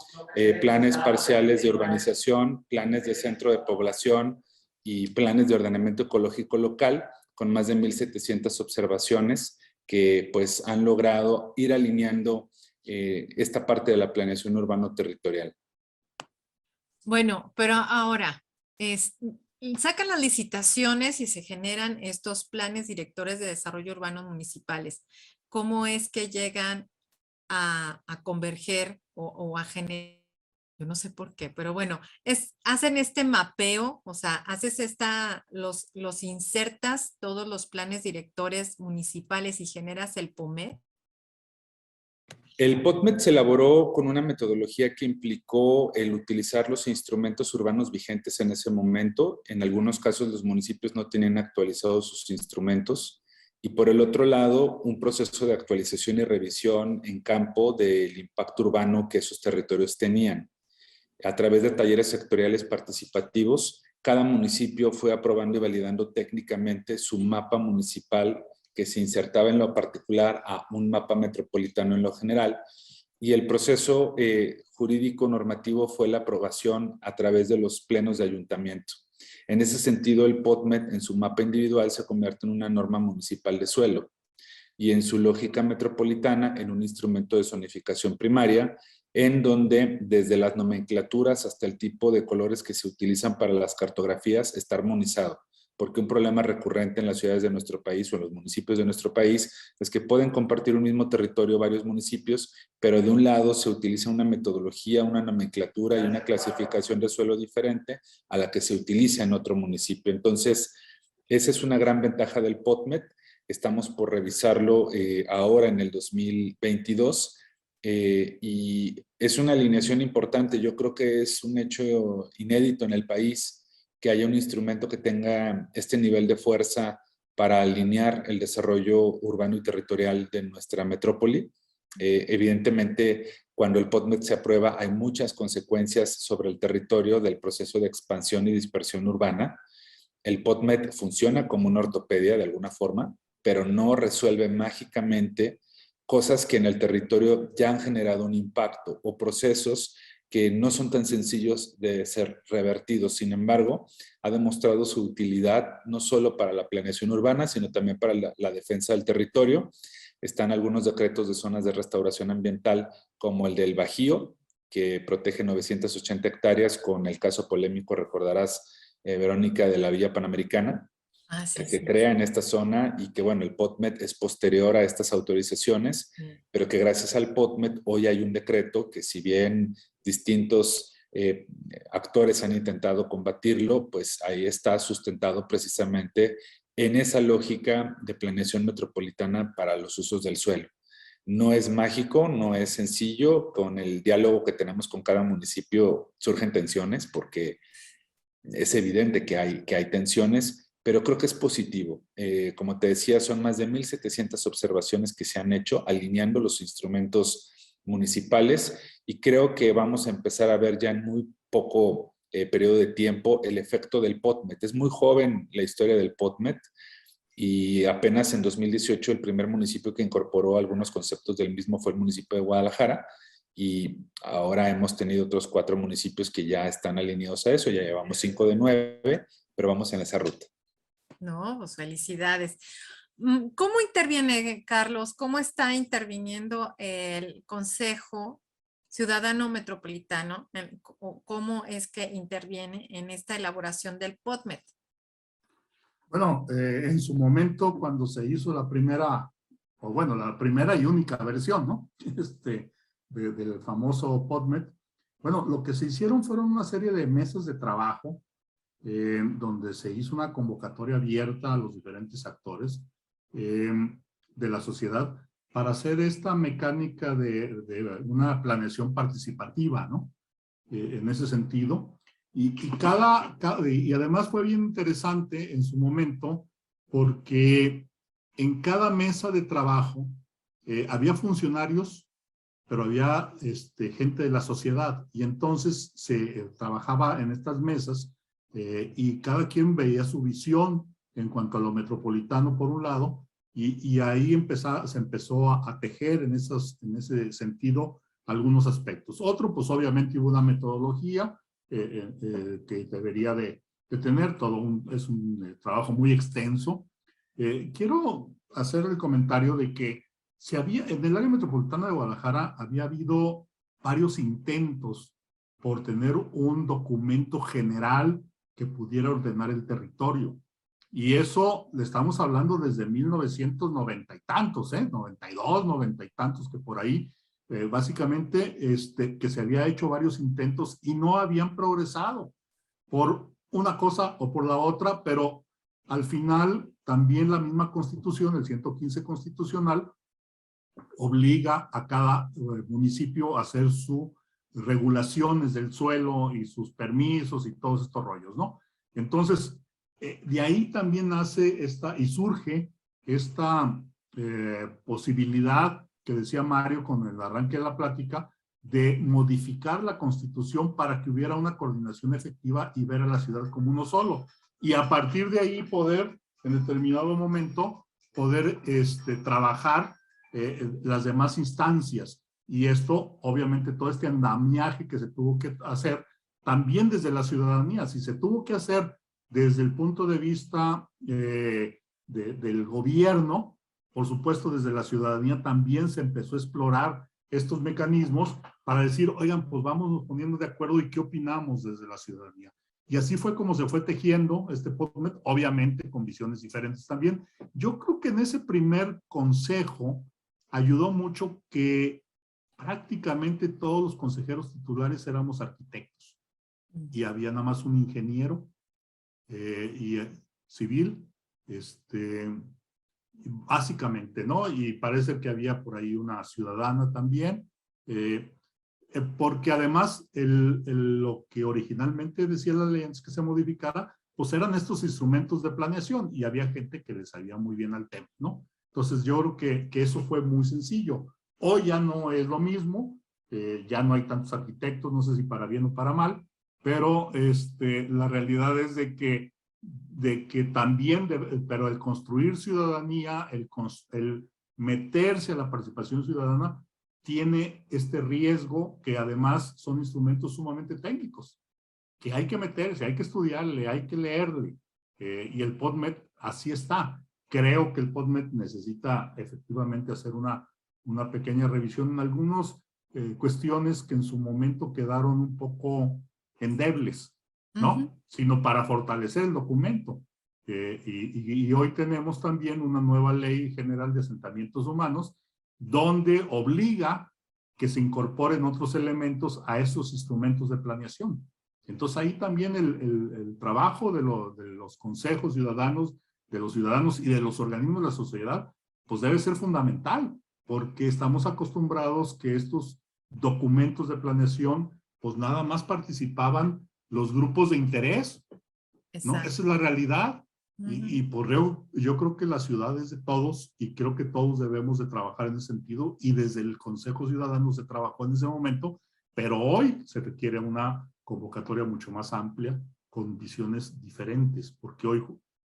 planes parciales de urbanización, planes de centro de población y planes de ordenamiento ecológico local, con más de 1,700 observaciones que pues han logrado ir alineando esta parte de la planeación urbano-territorial. Bueno, pero ahora, sacan las licitaciones y se generan estos planes directores de desarrollo urbano municipales. ¿Cómo es que llegan a converger o a generar Yo no sé por qué, pero bueno, hacen este mapeo, o sea, los insertas todos los planes directores municipales y generas el POMED. El POTMED se elaboró con una metodología que implicó el utilizar los instrumentos urbanos vigentes en ese momento. En algunos casos los municipios no tenían actualizados sus instrumentos. Y por el otro lado, un proceso de actualización y revisión en campo del impacto urbano que esos territorios tenían. A través de talleres sectoriales participativos, cada municipio fue aprobando y validando técnicamente su mapa municipal que se insertaba en lo particular a un mapa metropolitano en lo general, y el proceso jurídico normativo fue la aprobación a través de los plenos de ayuntamiento. En ese sentido, el POTMED en su mapa individual se convierte en una norma municipal de suelo y en su lógica metropolitana en un instrumento de zonificación primaria, en donde desde las nomenclaturas hasta el tipo de colores que se utilizan para las cartografías está armonizado. Porque un problema recurrente en las ciudades de nuestro país o en los municipios de nuestro país es que pueden compartir un mismo territorio varios municipios, pero de un lado se utiliza una metodología, una nomenclatura y una clasificación de suelo diferente a la que se utiliza en otro municipio. Entonces, esa es una gran ventaja del POTMED. Estamos por revisarlo ahora en el 2022 y es una alineación importante. Yo creo que es un hecho inédito en el país que haya un instrumento que tenga este nivel de fuerza para alinear el desarrollo urbano y territorial de nuestra metrópoli. Evidentemente, cuando el POTMED se aprueba, hay muchas consecuencias sobre el territorio del proceso de expansión y dispersión urbana. El POTMED funciona como una ortopedia de alguna forma, pero no resuelve mágicamente cosas que en el territorio ya han generado un impacto o procesos que no son tan sencillos de ser revertidos. Sin embargo, ha demostrado su utilidad no solo para la planeación urbana, sino también para la defensa del territorio. Están algunos decretos de zonas de restauración ambiental, como el del Bajío, que protege 980 hectáreas, con el caso polémico, recordarás, Verónica, de la Villa Panamericana, Sí, que crea en esta zona y que, bueno, el POTMED es posterior a estas autorizaciones, pero que gracias al POTMED hoy hay un decreto que, si bien distintos actores han intentado combatirlo, pues ahí está sustentado precisamente en esa lógica de planeación metropolitana para los usos del suelo. No es mágico, no es sencillo. Con el diálogo que tenemos con cada municipio surgen tensiones, porque es evidente que hay tensiones, pero creo que es positivo. Como te decía, son más de 1,700 observaciones que se han hecho alineando los instrumentos municipales, y creo que vamos a empezar a ver ya en muy poco periodo de tiempo el efecto del POTMED. Es muy joven la historia del POTMED y apenas en 2018 el primer municipio que incorporó algunos conceptos del mismo fue el municipio de Guadalajara, y ahora hemos tenido otros 4 municipios que ya están alineados a eso. Ya llevamos 5 de 9, pero vamos en esa ruta. No, pues felicidades. ¿Cómo interviene, Carlos? ¿Cómo está interviniendo el Consejo Ciudadano Metropolitano? ¿Cómo es que interviene en esta elaboración del POTMED? Bueno, en su momento, cuando se hizo la primera y única versión, ¿no? Del famoso POTMED, bueno, lo que se hicieron fueron una serie de mesas de trabajo donde se hizo una convocatoria abierta a los diferentes actores de la sociedad para hacer esta mecánica de una planeación participativa, ¿no? En ese sentido. Y además fue bien interesante en su momento, porque en cada mesa de trabajo había funcionarios, pero había gente de la sociedad, y entonces se trabajaba en estas mesas y cada quien veía su visión en cuanto a lo metropolitano por un lado, y ahí se empezó a tejer en ese sentido algunos aspectos. Otro, pues obviamente hubo una metodología que debería de tener es un trabajo muy extenso. Quiero hacer el comentario de que en el área metropolitana de Guadalajara había habido varios intentos por tener un documento general que pudiera ordenar el territorio. Y eso le estamos hablando desde 1990 y tantos, 92, 90 y tantos, que por ahí básicamente que se había hecho varios intentos y no habían progresado por una cosa o por la otra, pero al final también la misma Constitución, el 115 constitucional, obliga a cada municipio a hacer sus regulaciones del suelo y sus permisos y todos estos rollos, ¿no? Entonces, de ahí también nace y surge esta posibilidad que decía Mario con el arranque de la plática, de modificar la Constitución para que hubiera una coordinación efectiva y ver a la ciudad como uno solo. Y a partir de ahí poder, en determinado momento, poder trabajar las demás instancias. Y esto, obviamente, todo este andamiaje que se tuvo que hacer, también desde la ciudadanía, si se tuvo que hacer desde el punto de vista del gobierno, por supuesto, desde la ciudadanía también se empezó a explorar estos mecanismos para decir, oigan, pues vámonos poniendo de acuerdo y qué opinamos desde la ciudadanía. Y así fue como se fue tejiendo este PodMed, obviamente con visiones diferentes también. Yo creo que en ese primer consejo ayudó mucho que prácticamente todos los consejeros titulares éramos arquitectos y había nada más un ingeniero civil, básicamente, ¿no? Y parece que había por ahí una ciudadana también, porque además lo que originalmente decía la ley antes que se modificara, pues eran estos instrumentos de planeación y había gente que les sabía muy bien al tema, ¿no? Entonces yo creo que eso fue muy sencillo. Hoy ya no es lo mismo, ya no hay tantos arquitectos, no sé si para bien o para mal, pero la realidad es de que también, pero el construir ciudadanía, el meterse a la participación ciudadana, tiene este riesgo que además son instrumentos sumamente técnicos, que hay que meterse, hay que estudiarle, hay que leerle, y el PodMed así está. Creo que el PodMed necesita efectivamente hacer una pequeña revisión en algunas cuestiones que en su momento quedaron un poco endebles, ¿no? Sino para fortalecer el documento. Y hoy tenemos también una nueva ley general de asentamientos humanos donde obliga que se incorporen otros elementos a esos instrumentos de planeación. Entonces ahí también el trabajo de los consejos ciudadanos, de los ciudadanos y de los organismos de la sociedad, pues debe ser fundamental, porque estamos acostumbrados que estos documentos de planeación, pues nada más participaban los grupos de interés, ¿no? Esa es la realidad. Y por yo creo que la ciudad es de todos y creo que todos debemos de trabajar en ese sentido y desde el Consejo Ciudadano se trabajó en ese momento, pero hoy se requiere una convocatoria mucho más amplia con visiones diferentes, porque hoy,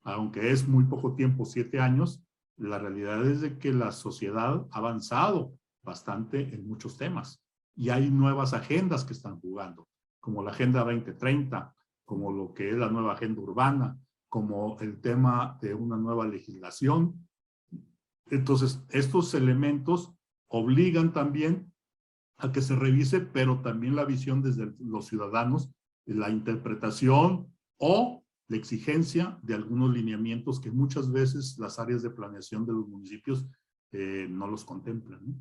aunque es muy poco tiempo, 7 años, la realidad es de que la sociedad ha avanzado bastante en muchos temas y hay nuevas agendas que están jugando, como la Agenda 2030, como lo que es la nueva agenda urbana, como el tema de una nueva legislación. Entonces, estos elementos obligan también a que se revise, pero también la visión desde los ciudadanos, la interpretación o la exigencia de algunos lineamientos que muchas veces las áreas de planeación de los municipios no los contemplan, ¿no?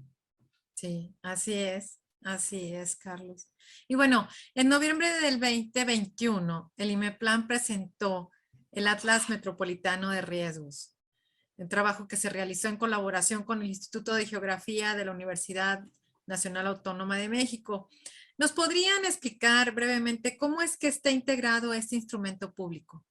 Sí, así es, Carlos. Y bueno, en noviembre del 2021, el IMEPLAN presentó el Atlas Metropolitano de Riesgos, el trabajo que se realizó en colaboración con el Instituto de Geografía de la Universidad Nacional Autónoma de México. ¿Nos podrían explicar brevemente cómo es que está integrado este instrumento público?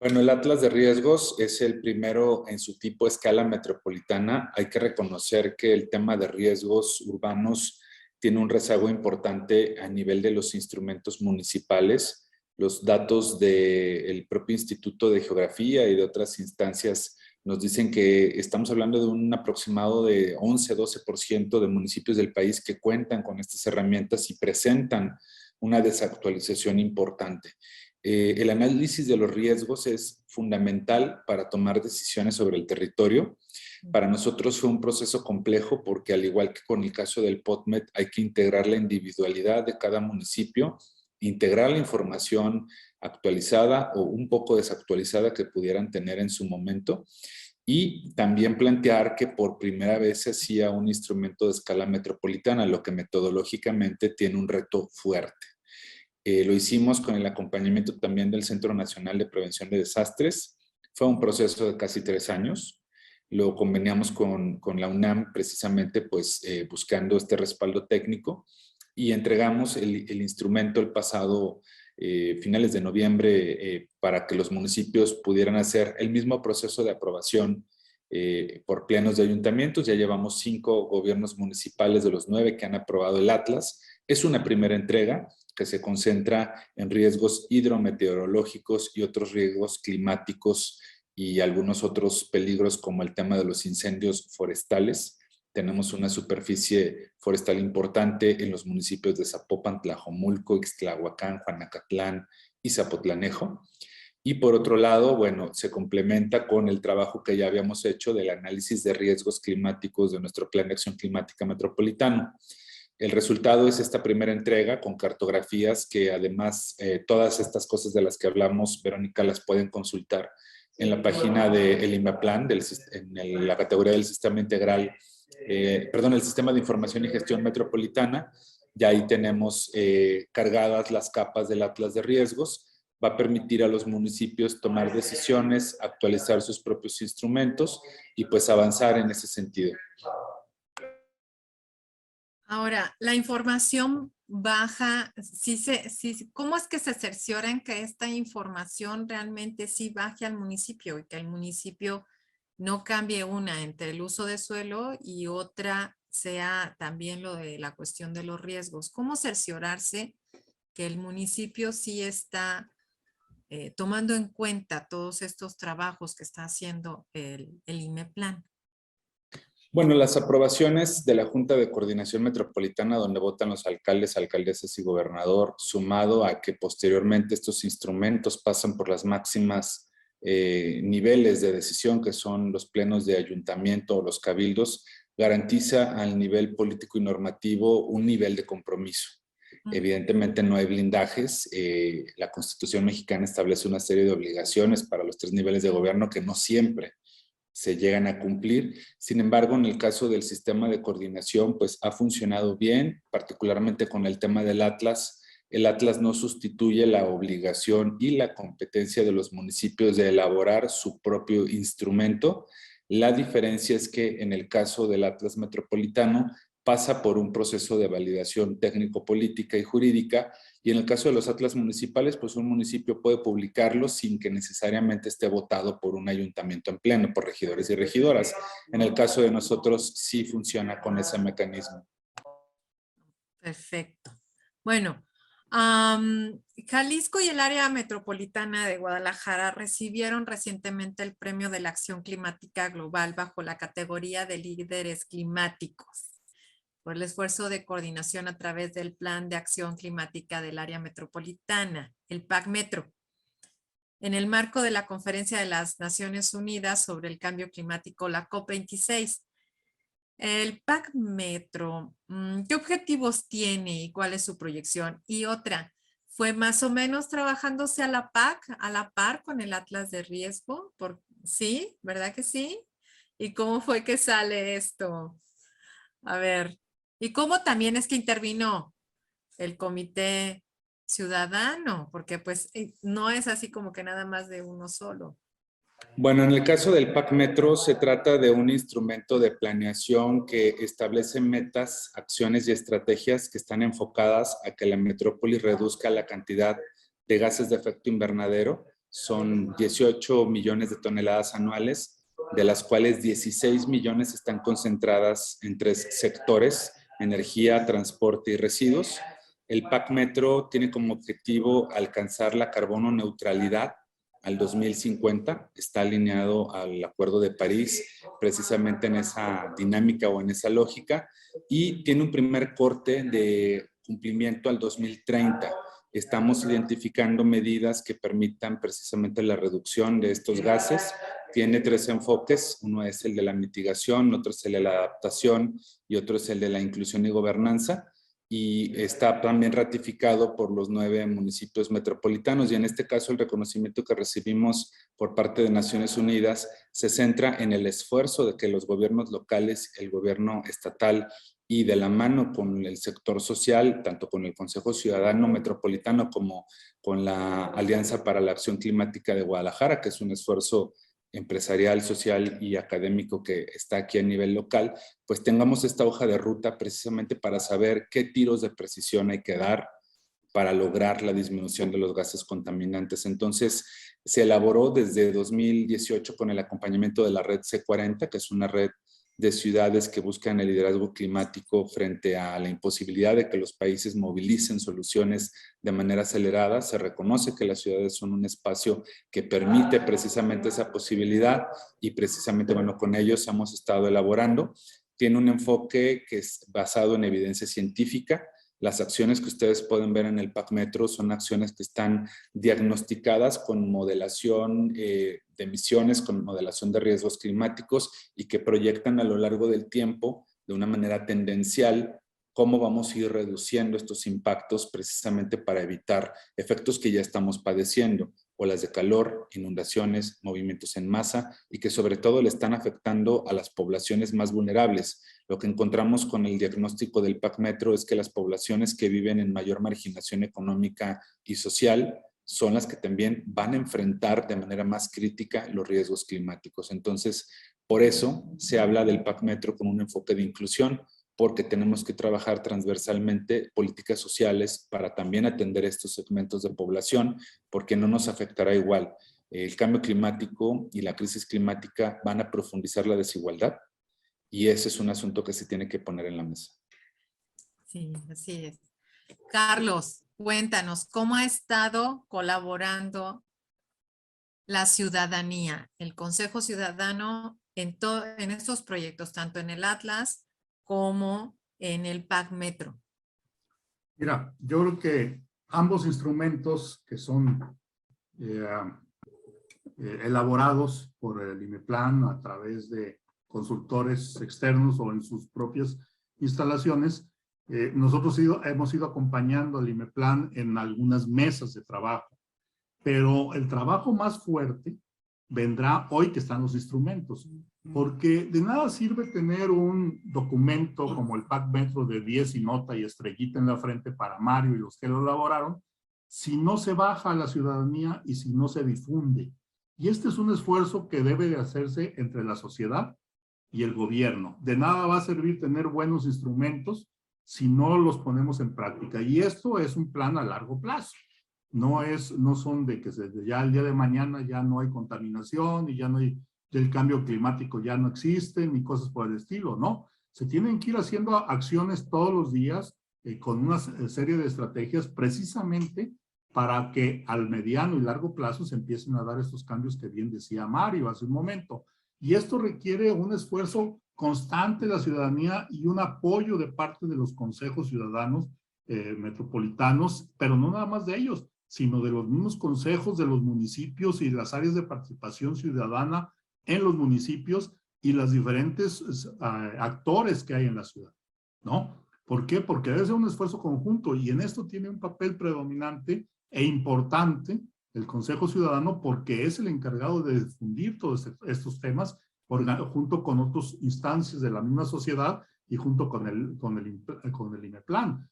Bueno, el Atlas de Riesgos es el primero en su tipo a escala metropolitana. Hay que reconocer que el tema de riesgos urbanos tiene un rezago importante a nivel de los instrumentos municipales. Los datos del propio Instituto de Geografía y de otras instancias nos dicen que estamos hablando de un aproximado de 11-12% de municipios del país que cuentan con estas herramientas y presentan una desactualización importante. El análisis de los riesgos es fundamental para tomar decisiones sobre el territorio. Para nosotros fue un proceso complejo porque, al igual que con el caso del PodMed, hay que integrar la individualidad de cada municipio, integrar la información actualizada o un poco desactualizada que pudieran tener en su momento y también plantear que por primera vez se hacía un instrumento de escala metropolitana, lo que metodológicamente tiene un reto fuerte. Lo hicimos con el acompañamiento también del Centro Nacional de Prevención de Desastres. Fue un proceso de casi 3 años. Lo conveniamos con la UNAM precisamente pues, buscando este respaldo técnico y entregamos el instrumento el pasado finales de noviembre para que los municipios pudieran hacer el mismo proceso de aprobación por plenos de ayuntamientos. Ya llevamos 5 gobiernos municipales de los 9 que han aprobado el Atlas. Es una primera entrega que se concentra en riesgos hidrometeorológicos y otros riesgos climáticos y algunos otros peligros como el tema de los incendios forestales. Tenemos una superficie forestal importante en los municipios de Zapopan, Tlajomulco, Ixtlahuacán, Juanacatlán y Zapotlanejo. Y por otro lado, bueno, se complementa con el trabajo que ya habíamos hecho del análisis de riesgos climáticos de nuestro Plan de Acción Climática Metropolitano. El resultado es esta primera entrega con cartografías que además todas estas cosas de las que hablamos, Verónica, las pueden consultar en la página del INMEPLAN, en la categoría del Sistema Integral, el Sistema de Información y Gestión Metropolitana. Ya ahí tenemos cargadas las capas del Atlas de Riesgos. Va a permitir a los municipios tomar decisiones, actualizar sus propios instrumentos y pues avanzar en ese sentido. Ahora, la información baja, ¿cómo es que se cercioran que esta información realmente sí baje al municipio y que el municipio no cambie una entre el uso de suelo y otra sea también lo de la cuestión de los riesgos? ¿Cómo cerciorarse que el municipio sí está tomando en cuenta todos estos trabajos que está haciendo el INMEPLAN? Bueno, las aprobaciones de la Junta de Coordinación Metropolitana, donde votan los alcaldes, alcaldesas y gobernador, sumado a que posteriormente estos instrumentos pasan por las máximas niveles de decisión, que son los plenos de ayuntamiento o los cabildos, garantiza al nivel político y normativo un nivel de compromiso. Evidentemente no hay blindajes. La Constitución mexicana establece una serie de obligaciones para los 3 niveles de gobierno que no siempre se llegan a cumplir. Sin embargo, en el caso del sistema de coordinación, pues ha funcionado bien, particularmente con el tema del Atlas. El Atlas no sustituye la obligación y la competencia de los municipios de elaborar su propio instrumento. La diferencia es que en el caso del Atlas Metropolitano pasa por un proceso de validación técnico-política y jurídica, y en el caso de los atlas municipales, pues un municipio puede publicarlo sin que necesariamente esté votado por un ayuntamiento en pleno, por regidores y regidoras. En el caso de nosotros sí funciona con ese mecanismo. Perfecto. Bueno, Jalisco y el área metropolitana de Guadalajara recibieron recientemente el Premio de la Acción Climática Global bajo la categoría de líderes climáticos por el esfuerzo de coordinación a través del Plan de Acción Climática del área metropolitana, el PAC-METRO, en el marco de la Conferencia de las Naciones Unidas sobre el Cambio Climático, la COP26. El PAC-METRO, ¿qué objetivos tiene y cuál es su proyección? Y otra, ¿fue más o menos trabajándose a la par con el Atlas de Riesgo? Sí, ¿verdad que sí? ¿Y cómo fue que sale esto? A ver, ¿y cómo también es que intervino el Comité Ciudadano? Porque pues no es así como que nada más de uno solo. Bueno, en el caso del PAC-METRO se trata de un instrumento de planeación que establece metas, acciones y estrategias que están enfocadas a que la metrópoli reduzca la cantidad de gases de efecto invernadero. Son 18 millones de toneladas anuales, de las cuales 16 millones están concentradas en 3 sectores: energía, transporte y residuos. El PAC-METRO tiene como objetivo alcanzar la carbono neutralidad al 2050, está alineado al Acuerdo de París, precisamente en esa dinámica o en esa lógica, y tiene un primer corte de cumplimiento al 2030. Estamos identificando medidas que permitan precisamente la reducción de estos gases. Tiene 3 enfoques: uno es el de la mitigación, otro es el de la adaptación y otro es el de la inclusión y gobernanza. y está también ratificado por los 9 municipios metropolitanos. Y en este caso el reconocimiento que recibimos por parte de Naciones Unidas se centra en el esfuerzo de que los gobiernos locales, el gobierno estatal y de la mano con el sector social, tanto con el Consejo Ciudadano Metropolitano como con la Alianza para la Acción Climática de Guadalajara, que es un esfuerzo empresarial, social y académico que está aquí a nivel local, pues tengamos esta hoja de ruta precisamente para saber qué tiros de precisión hay que dar para lograr la disminución de los gases contaminantes. Entonces, se elaboró desde 2018 con el acompañamiento de la red C40, que es una red de ciudades que buscan el liderazgo climático frente a la imposibilidad de que los países movilicen soluciones de manera acelerada. Se reconoce que las ciudades son un espacio que permite precisamente esa posibilidad y precisamente, bueno, con ellos hemos estado elaborando. Tiene un enfoque que es basado en evidencia científica. Las acciones que ustedes pueden ver en el PAC-Metro son acciones que están diagnosticadas con modelación de emisiones, con modelación de riesgos climáticos y que proyectan a lo largo del tiempo de una manera tendencial cómo vamos a ir reduciendo estos impactos precisamente para evitar efectos que ya estamos padeciendo, olas de calor, inundaciones, movimientos en masa y que sobre todo le están afectando a las poblaciones más vulnerables. Lo que encontramos con el diagnóstico del PAC-Metro es que las poblaciones que viven en mayor marginación económica y social son las que también van a enfrentar de manera más crítica los riesgos climáticos. Entonces, por eso se habla del PAC-Metro con un enfoque de inclusión, porque tenemos que trabajar transversalmente políticas sociales para también atender estos segmentos de población, porque no nos afectará igual. El cambio climático y la crisis climática van a profundizar la desigualdad y ese es un asunto que se tiene que poner en la mesa. Sí, así es. Carlos, cuéntanos, ¿cómo ha estado colaborando la ciudadanía, el Consejo Ciudadano en estos proyectos, tanto en el Atlas como en el PAC-Metro? Mira, yo creo que ambos instrumentos que son elaborados por el IMEPLAN a través de consultores externos o en sus propias instalaciones, nosotros hemos ido acompañando al IMEPLAN en algunas mesas de trabajo, pero el trabajo más fuerte vendrá hoy que están los instrumentos, porque de nada sirve tener un documento como el PAC-Metro de 10 y nota y estrellita en la frente para Mario y los que lo elaboraron, si no se baja a la ciudadanía y si no se difunde. Y este es un esfuerzo que debe de hacerse entre la sociedad y el gobierno. De nada va a servir tener buenos instrumentos si no los ponemos en práctica. Y esto es un plan a largo plazo. No son de que ya el día de mañana ya no hay contaminación y ya el cambio climático ya no existe ni cosas por el estilo, ¿no? Se tienen que ir haciendo acciones todos los días con una serie de estrategias precisamente para que al mediano y largo plazo se empiecen a dar estos cambios que bien decía Mario hace un momento. Y esto requiere un esfuerzo constante de la ciudadanía y un apoyo de parte de los consejos ciudadanos metropolitanos, pero no nada más de ellos, sino de los mismos consejos de los municipios y las áreas de participación ciudadana en los municipios y los diferentes actores que hay en la ciudad, ¿no? ¿Por qué? Porque debe ser un esfuerzo conjunto y en esto tiene un papel predominante e importante el Consejo Ciudadano porque es el encargado de difundir todos estos temas junto con otras instancias de la misma sociedad y junto con el IMEPLAN.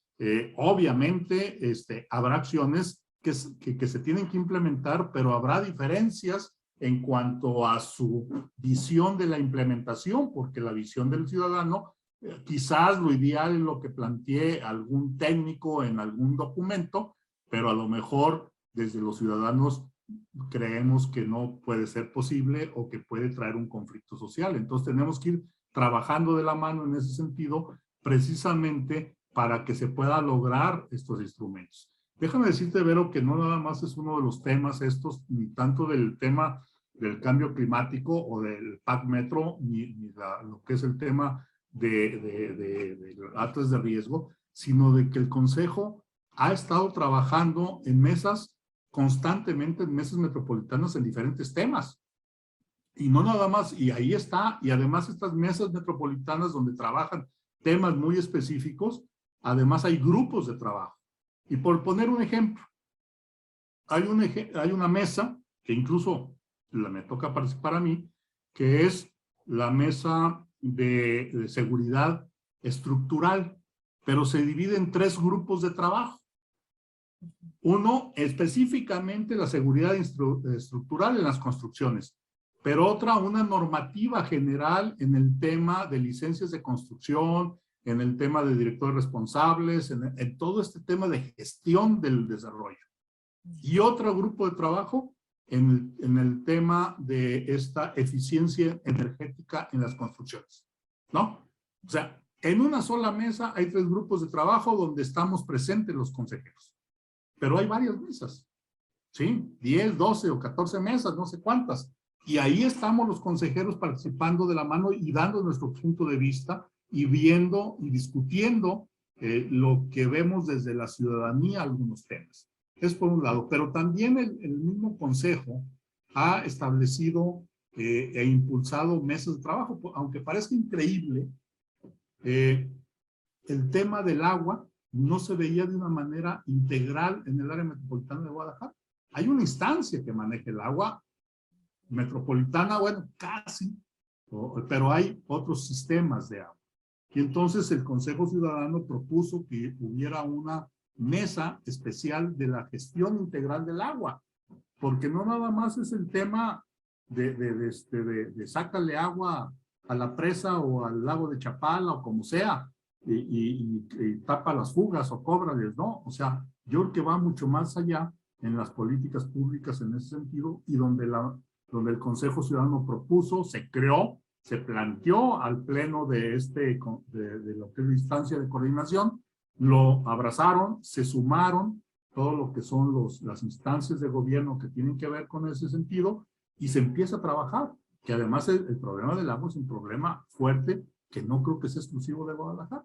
Obviamente habrá acciones que se tienen que implementar, pero habrá diferencias en cuanto a su visión de la implementación, porque la visión del ciudadano, quizás lo ideal es lo que planteé algún técnico en algún documento, pero a lo mejor desde los ciudadanos creemos que no puede ser posible o que puede traer un conflicto social. Entonces tenemos que ir trabajando de la mano en ese sentido, precisamente para que se pueda lograr estos instrumentos. Déjame decirte, Vero, que no nada más es uno de los temas estos, ni tanto del tema del cambio climático o del PAC-Metro, ni lo que es el tema de atlas de riesgo, sino de que el Consejo ha estado trabajando en mesas constantemente, en mesas metropolitanas en diferentes temas. Y no nada más, y ahí está, y además estas mesas metropolitanas donde trabajan temas muy específicos, además hay grupos de trabajo. Y por poner un ejemplo, hay una mesa que incluso me toca participar a mí, que es la mesa de seguridad estructural, pero se divide en 3 grupos de trabajo. Uno, específicamente la seguridad estructural en las construcciones, pero otra, una normativa general en el tema de licencias de construcción, en el tema de directores responsables, en todo este tema de gestión del desarrollo. Y otro grupo de trabajo en el tema de esta eficiencia energética en las construcciones, ¿no? O sea, en una sola mesa hay 3 grupos de trabajo donde estamos presentes los consejeros. Pero hay varias mesas, ¿sí? 10, 12 o 14 mesas, no sé cuántas. Y ahí estamos los consejeros participando de la mano y dando nuestro punto de vista y viendo y discutiendo lo que vemos desde la ciudadanía algunos temas. Es por un lado, pero también el mismo consejo ha establecido e impulsado mesas de trabajo, aunque parezca increíble, el tema del agua no se veía de una manera integral en el área metropolitana de Guadalajara. Hay una instancia que maneja el agua metropolitana, bueno, casi, pero hay otros sistemas de agua. Y entonces el Consejo Ciudadano propuso que hubiera una mesa especial de la gestión integral del agua, porque no nada más es el tema de sácale agua a la presa o al lago de Chapala o como sea, y tapa las fugas o cóbrales, ¿no? O sea, yo creo que va mucho más allá en las políticas públicas en ese sentido y donde el Consejo Ciudadano propuso, se creó, se planteó al pleno de lo que es la instancia de coordinación, lo abrazaron, se sumaron todo lo que son las instancias de gobierno que tienen que ver con ese sentido y se empieza a trabajar, que además el problema del agua es un problema fuerte que no creo que sea exclusivo de Guadalajara,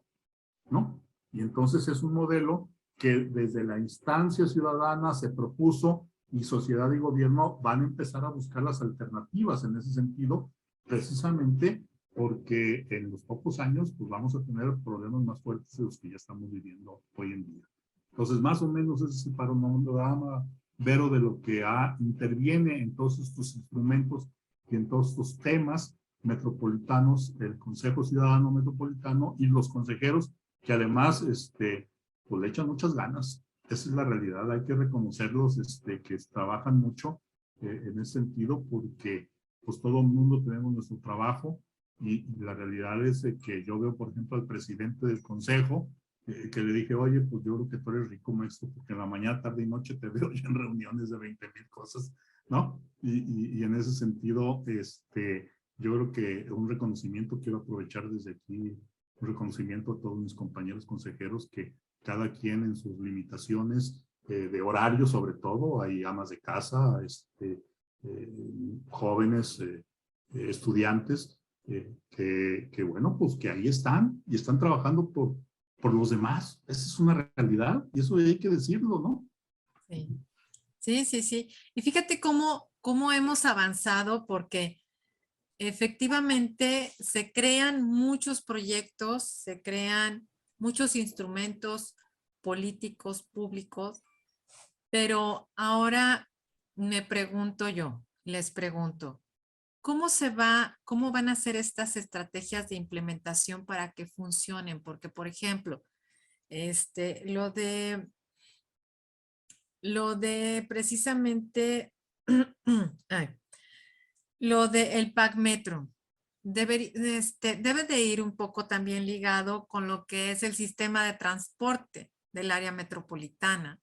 ¿no? Y entonces es un modelo que desde la instancia ciudadana se propuso y sociedad y gobierno van a empezar a buscar las alternativas en ese sentido, precisamente porque en los pocos años pues vamos a tener problemas más fuertes de los que ya estamos viviendo hoy en día. Entonces, más o menos ese es el panorama, Vero, de lo que interviene en todos estos instrumentos y en todos estos temas metropolitanos, el Consejo Ciudadano Metropolitano y los consejeros que además pues le echan muchas ganas. Esa es la realidad, hay que reconocerlos que trabajan mucho en ese sentido porque pues todo el mundo tenemos nuestro trabajo y la realidad es que yo veo, por ejemplo, al presidente del consejo que le dije, oye, pues yo creo que tú eres rico, maestro, porque en la mañana, tarde y noche te veo ya en reuniones de 20,000 cosas, ¿no? Y en ese sentido, yo creo que un reconocimiento quiero aprovechar desde aquí, un reconocimiento a todos mis compañeros consejeros que cada quien en sus limitaciones de horario sobre todo, hay amas de casa, jóvenes, estudiantes, que bueno, pues que ahí están y están trabajando por los demás. Esa es una realidad y eso hay que decirlo, ¿no? Sí, sí, sí, sí. Y fíjate cómo hemos avanzado porque efectivamente se crean muchos proyectos, se crean muchos instrumentos políticos, públicos, pero ahora les pregunto, ¿cómo van a ser estas estrategias de implementación para que funcionen? Porque, por ejemplo, lo de precisamente, ay, lo del PAC Metro debe de ir un poco también ligado con lo que es el sistema de transporte del área metropolitana.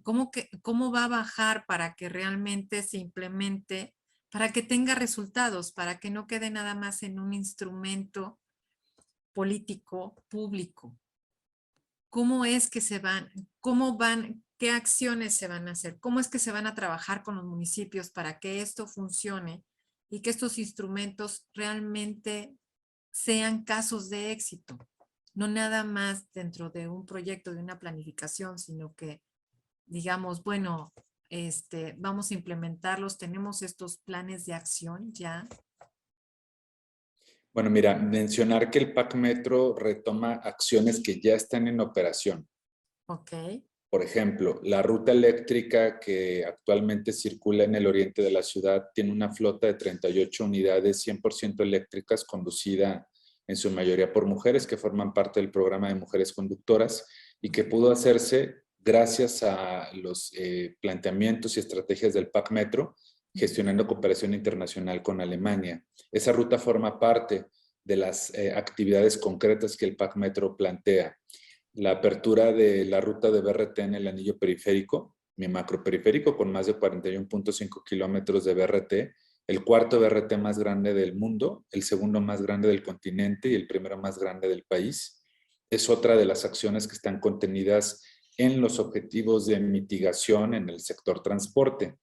¿Cómo va a bajar para que realmente se implemente, para que tenga resultados, para que no quede nada más en un instrumento político público? ¿Cómo es que qué acciones se van a hacer? ¿Cómo es que se van a trabajar con los municipios para que esto funcione y que estos instrumentos realmente sean casos de éxito? No nada más dentro de un proyecto, de una planificación, sino que digamos, bueno, vamos a implementarlos, tenemos estos planes de acción ya. Bueno, mira, mencionar que el PAC Metro retoma acciones que ya están en operación. Ok. Por ejemplo, la ruta eléctrica que actualmente circula en el oriente de la ciudad tiene una flota de 38 unidades 100% eléctricas conducida en su mayoría por mujeres que forman parte del programa de mujeres conductoras y que pudo hacerse gracias a los planteamientos y estrategias del PAC Metro, gestionando cooperación internacional con Alemania. Esa ruta forma parte de las actividades concretas que el PAC Metro plantea. La apertura de la ruta de BRT en el anillo periférico, mi macroperiférico, con más de 41.5 kilómetros de BRT, el cuarto BRT más grande del mundo, el segundo más grande del continente y el primero más grande del país. Es otra de las acciones que están contenidas en los objetivos de mitigación en el sector transporte.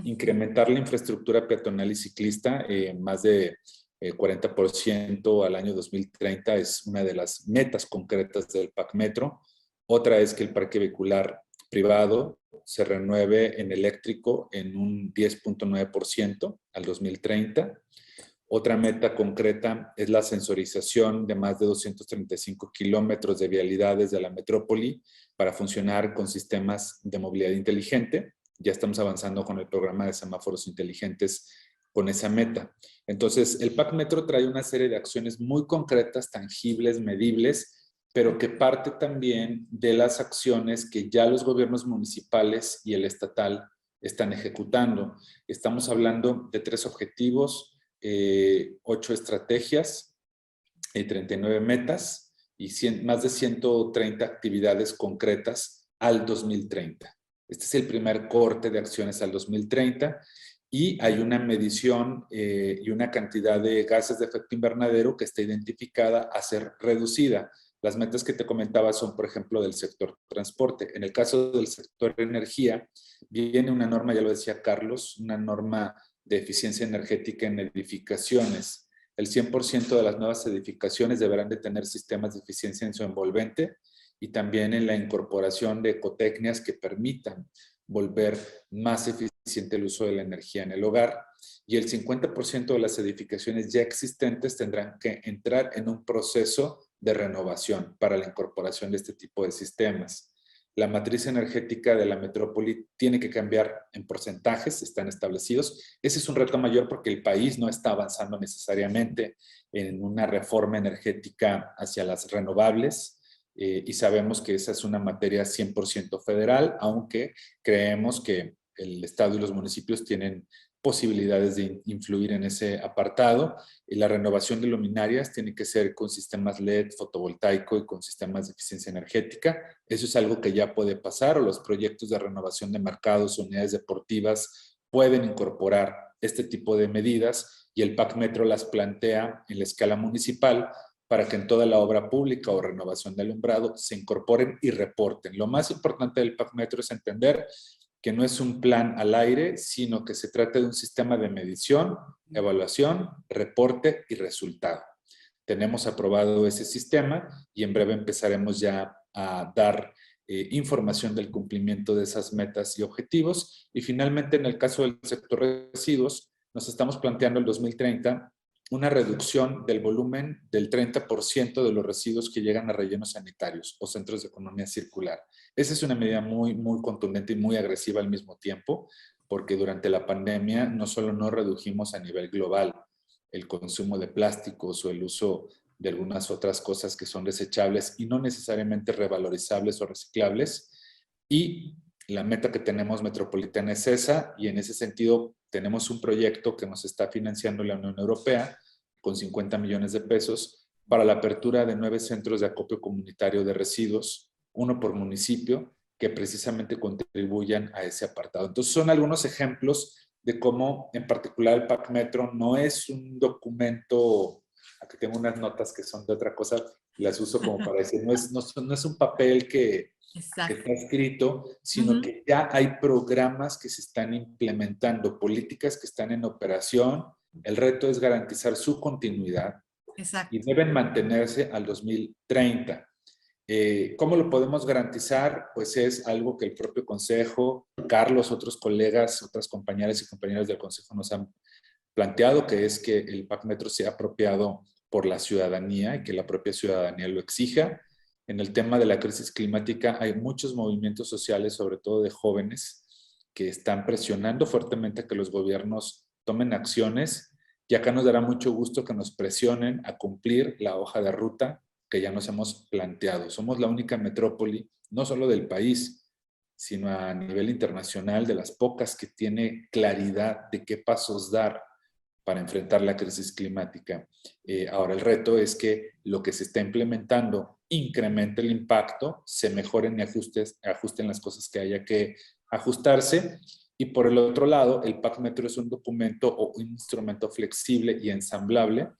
Incrementar la infraestructura peatonal y ciclista más de 40% al año 2030 es una de las metas concretas del PAC Metro. Otra es que el parque vehicular privado se renueve en eléctrico en un 10.9% al 2030. Otra meta concreta es la sensorización de más de 235 kilómetros de vialidades de la metrópoli para funcionar con sistemas de movilidad inteligente. Ya estamos avanzando con el programa de semáforos inteligentes con esa meta. Entonces, el PAC Metro trae una serie de acciones muy concretas, tangibles, medibles, pero que parte también de las acciones que ya los gobiernos municipales y el estatal están ejecutando. Estamos hablando de 3 objetivos, 8 estrategias, 39 metas y más de 130 actividades concretas al 2030. Este es el primer corte de acciones al 2030 y hay una medición y una cantidad de gases de efecto invernadero que está identificada a ser reducida. Las metas que te comentaba son, por ejemplo, del sector transporte. En el caso del sector energía, viene una norma, ya lo decía Carlos, una norma de eficiencia energética en edificaciones. El 100% de las nuevas edificaciones deberán de tener sistemas de eficiencia en su envolvente y también en la incorporación de ecotecnias que permitan volver más eficiente el uso de la energía en el hogar. Y el 50% de las edificaciones ya existentes tendrán que entrar en un proceso de renovación para la incorporación de este tipo de sistemas. La matriz energética de la metrópoli tiene que cambiar en porcentajes, están establecidos. Ese es un reto mayor porque el país no está avanzando necesariamente en una reforma energética hacia las renovables y sabemos que esa es una materia 100% federal, aunque creemos que el Estado y los municipios tienen posibilidades de influir en ese apartado. Y la renovación de luminarias tiene que ser con sistemas LED, fotovoltaico y con sistemas de eficiencia energética. Eso es algo que ya puede pasar, o los proyectos de renovación de mercados, unidades deportivas, pueden incorporar este tipo de medidas y el PAC Metro las plantea en la escala municipal para que en toda la obra pública o renovación de alumbrado se incorporen y reporten. Lo más importante del PAC Metro es entender que no es un plan al aire, sino que se trata de un sistema de medición, evaluación, reporte y resultado. Tenemos aprobado ese sistema y en breve empezaremos ya a dar información del cumplimiento de esas metas y objetivos. Y finalmente, en el caso del sector residuos, nos estamos planteando el 2030 una reducción del volumen del 30% de los residuos que llegan a rellenos sanitarios o centros de economía circular. Esa es una medida muy, muy contundente y muy agresiva al mismo tiempo, porque durante la pandemia no solo no redujimos a nivel global el consumo de plásticos o el uso de algunas otras cosas que son desechables y no necesariamente revalorizables o reciclables, y la meta que tenemos metropolitana es esa, y en ese sentido tenemos un proyecto que nos está financiando la Unión Europea con 50 millones de pesos para la apertura de 9 centros de acopio comunitario de residuos, uno por municipio, que precisamente contribuyan a ese apartado. Entonces son algunos ejemplos de cómo en particular el PAC Metro no es un documento, aquí tengo unas notas que son de otra cosa, las uso como para decir, no es un papel que está escrito, sino que ya hay programas que se están implementando, políticas que están en operación. El reto es garantizar su continuidad y deben mantenerse al 2030. ¿Cómo lo podemos garantizar? Pues es algo que el propio Consejo, Carlos, otros colegas, otras compañeras y compañeros del Consejo nos han planteado, que es que el PAC Metro sea apropiado por la ciudadanía y que la propia ciudadanía lo exija. En el tema de la crisis climática hay muchos movimientos sociales, sobre todo de jóvenes, que están presionando fuertemente a que los gobiernos tomen acciones, y acá nos dará mucho gusto que nos presionen a cumplir la hoja de ruta que ya nos hemos planteado. Somos la única metrópoli, no solo del país, sino a nivel internacional, de las pocas que tiene claridad de qué pasos dar para enfrentar la crisis climática. Ahora el reto es que lo que se está implementando incremente el impacto, se mejoren y ajusten las cosas que haya que ajustarse. Y por el otro lado, el PAC Metro es un documento o un instrumento flexible y ensamblable,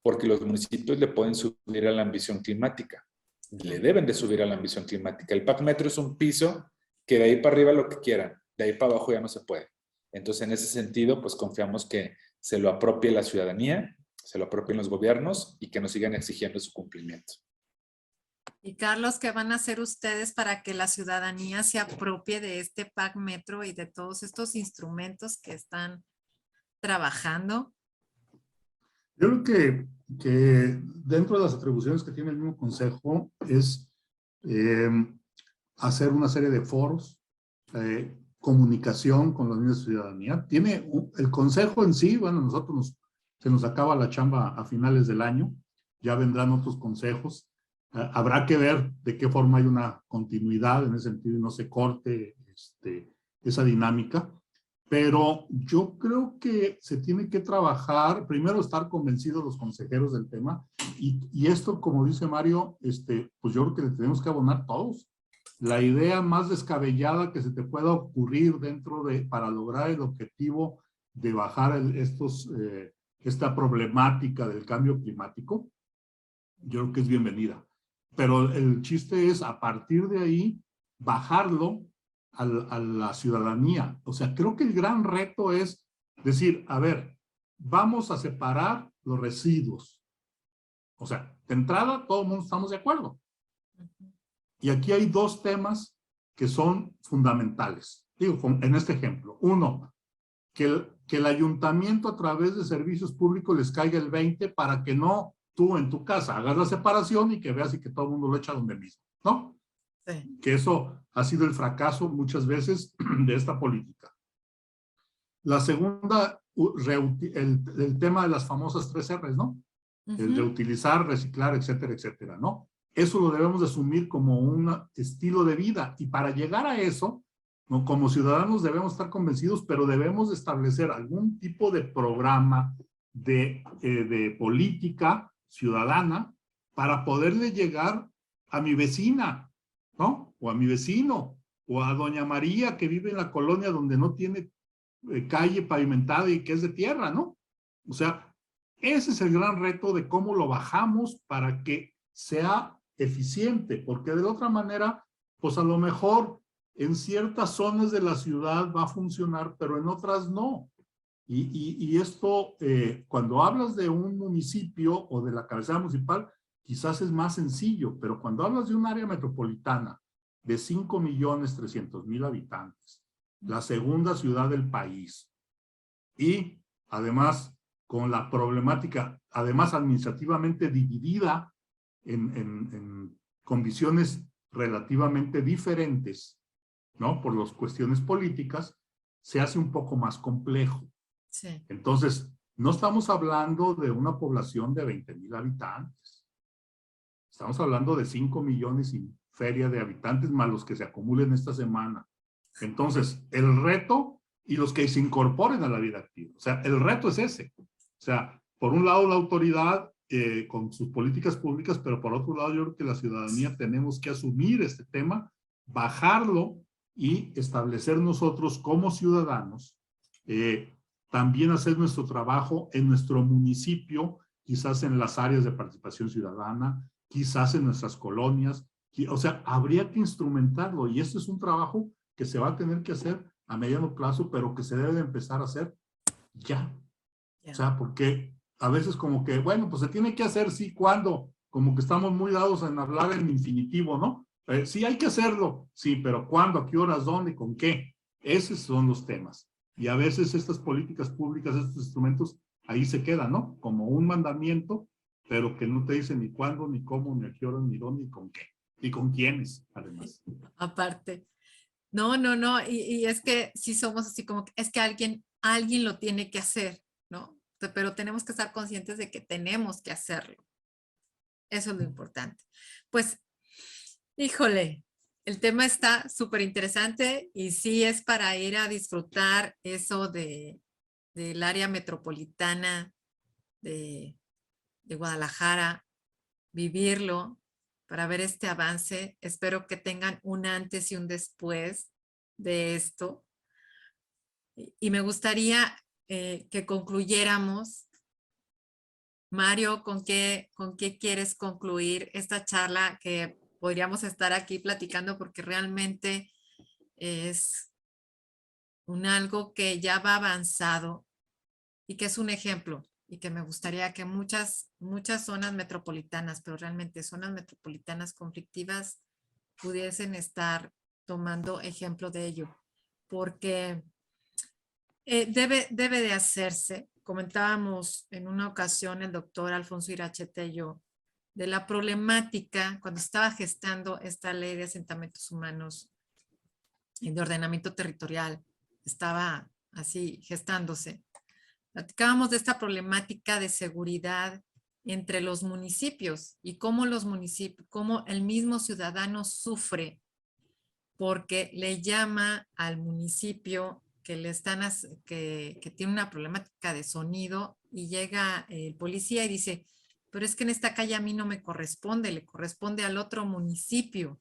porque los municipios le pueden subir a la ambición climática. Le deben de subir a la ambición climática. El PAC Metro es un piso que de ahí para arriba lo que quieran, de ahí para abajo ya no se puede. Entonces, en ese sentido, pues confiamos que se lo apropie la ciudadanía, se lo apropien los gobiernos y que nos sigan exigiendo su cumplimiento. Y Carlos, ¿qué van a hacer ustedes para que la ciudadanía se apropie de este PAC Metro y de todos estos instrumentos que están trabajando? Yo creo que dentro de las atribuciones que tiene el mismo consejo es hacer una serie de foros, comunicación con los niños de ciudadanía. El consejo en sí, bueno, se nos acaba la chamba a finales del año, ya vendrán otros consejos. Habrá que ver de qué forma hay una continuidad en ese sentido y no se corte esa dinámica. Pero yo creo que se tiene que trabajar, primero estar convencidos los consejeros del tema, y esto, como dice Mario, pues yo creo que le tenemos que abonar todos. La idea más descabellada que se te pueda ocurrir para lograr el objetivo de bajar esta problemática del cambio climático, yo creo que es bienvenida. Pero el chiste es, a partir de ahí, bajarlo a la ciudadanía. O sea, creo que el gran reto es decir, a ver, vamos a separar los residuos. O sea, de entrada, todo el mundo estamos de acuerdo. Y aquí hay dos temas que son fundamentales. Digo, en este ejemplo. Uno, que el ayuntamiento a través de servicios públicos les caiga el 20 para que no tú en tu casa hagas la separación y que veas y que todo el mundo lo echa donde mismo, ¿no? Sí. Que eso ha sido el fracaso muchas veces de esta política. La segunda, el tema de las famosas 3 R's, ¿no? El reutilizar, reciclar, etcétera, etcétera, ¿no? Eso lo debemos de asumir como un estilo de vida, y para llegar a eso, ¿no? Como ciudadanos debemos estar convencidos, pero debemos de establecer algún tipo de programa de política ciudadana para poderle llegar a mi vecina, ¿no? O a mi vecino, o a doña María que vive en la colonia donde no tiene calle pavimentada y que es de tierra, ¿no? O sea, ese es el gran reto de cómo lo bajamos para que sea eficiente, porque de la otra manera, pues a lo mejor en ciertas zonas de la ciudad va a funcionar, pero en otras no. Y esto, cuando hablas de un municipio o de la cabecera municipal, quizás es más sencillo, pero cuando hablas de un área metropolitana de 5.300.000 habitantes, la segunda ciudad del país, y además con la problemática, además administrativamente dividida con visiones relativamente diferentes, ¿no? Por las cuestiones políticas, se hace un poco más complejo. Sí. Entonces, no estamos hablando de una población de 20.000 habitantes. Estamos hablando de 5 millones y feria de habitantes más los que se acumulen esta semana. Entonces, el reto y los que se incorporen a la vida activa. O sea, el reto es ese. O sea, por un lado la autoridad con sus políticas públicas, pero por otro lado yo creo que la ciudadanía tenemos que asumir este tema, bajarlo y establecer nosotros como ciudadanos también hacer nuestro trabajo en nuestro municipio, quizás en las áreas de participación ciudadana, quizás en nuestras colonias. O sea, habría que instrumentarlo, y esto es un trabajo que se va a tener que hacer a mediano plazo, pero que se debe de empezar a hacer ya. O sea, porque a veces como que, bueno, pues se tiene que hacer, sí, ¿cuándo? Como que estamos muy dados en hablar en infinitivo, ¿no? Sí, hay que hacerlo, sí, pero ¿cuándo? ¿A qué horas? ¿Dónde? ¿Con qué? Esos son los temas. Y a veces estas políticas públicas, estos instrumentos, ahí se quedan, ¿no? Como un mandamiento, pero que no te dicen ni cuándo, ni cómo, ni a qué hora, ni dónde, ni con qué, y con quiénes, además. Aparte. No, no, no. Y es que sí somos así como que es que alguien lo tiene que hacer, ¿no? Pero tenemos que estar conscientes de que tenemos que hacerlo. Eso es lo importante. Pues, híjole, el tema está súper interesante y sí es para ir a disfrutar eso del área metropolitana de Guadalajara, vivirlo para ver este avance. Espero que tengan un antes y un después de esto. Y me gustaría que concluyéramos. Mario, ¿con qué quieres concluir esta charla que podríamos estar aquí platicando porque realmente es algo que ya va avanzado y que es un ejemplo y que me gustaría que muchas zonas metropolitanas, pero realmente zonas metropolitanas conflictivas pudiesen estar tomando ejemplo de ello, porque debe de hacerse. Comentábamos en una ocasión el doctor Alfonso Iracheta y yo de la problemática cuando estaba gestando esta ley de asentamientos humanos y de ordenamiento territorial, estaba así gestándose. Platicábamos de esta problemática de seguridad entre los municipios y cómo los municipios, cómo el mismo ciudadano sufre porque le llama al municipio que tiene una problemática de sonido y llega el policía y dice, pero es que en esta calle a mí no me corresponde, le corresponde al otro municipio.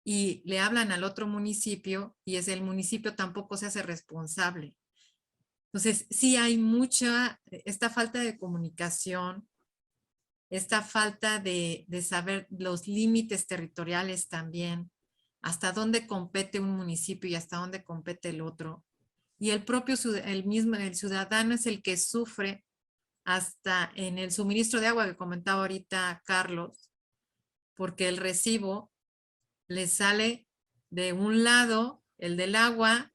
Y le hablan al otro municipio y el municipio tampoco se hace responsable. Entonces, sí hay esta falta de comunicación, esta falta de saber los límites territoriales también, hasta dónde compete un municipio y hasta dónde compete el otro. Y el ciudadano es el que sufre hasta en el suministro de agua que comentaba ahorita Carlos, porque el recibo le sale de un lado, el del agua,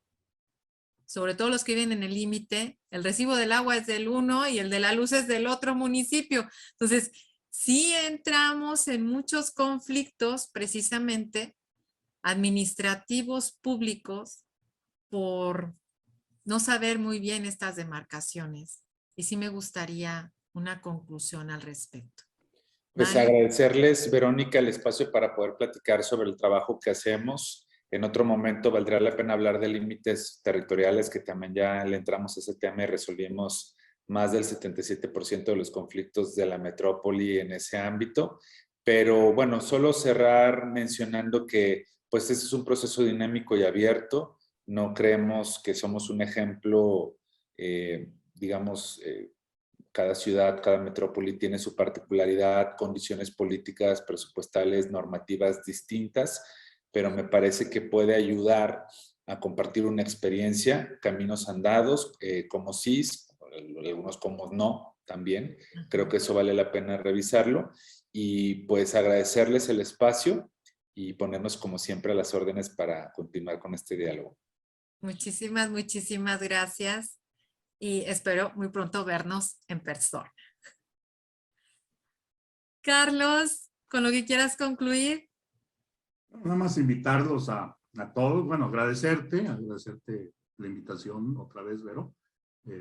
sobre todo los que viven en el límite, el recibo del agua es del uno y el de la luz es del otro municipio. Entonces, sí entramos en muchos conflictos precisamente administrativos públicos por no saber muy bien estas demarcaciones. Y sí me gustaría una conclusión al respecto. Pues Mario. agradecerles, Verónica, el espacio para poder platicar sobre el trabajo que hacemos. En otro momento valdría la pena hablar de límites territoriales, que también ya le entramos a ese tema y resolvimos más del 77% de los conflictos de la metrópoli en ese ámbito. Pero bueno, solo cerrar mencionando que pues este es un proceso dinámico y abierto. No creemos que somos un ejemplo, digamos, cada ciudad, cada metrópoli tiene su particularidad, condiciones políticas, presupuestales, normativas distintas, pero me parece que puede ayudar a compartir una experiencia, caminos andados, como CIS, algunos como no también. Creo que eso vale la pena revisarlo y pues agradecerles el espacio y ponernos como siempre a las órdenes para continuar con este diálogo. Muchísimas, muchísimas gracias y espero muy pronto vernos en persona. Carlos, ¿con lo que quieras concluir? Nada más invitarlos a todos, bueno, agradecerte la invitación otra vez, Vero,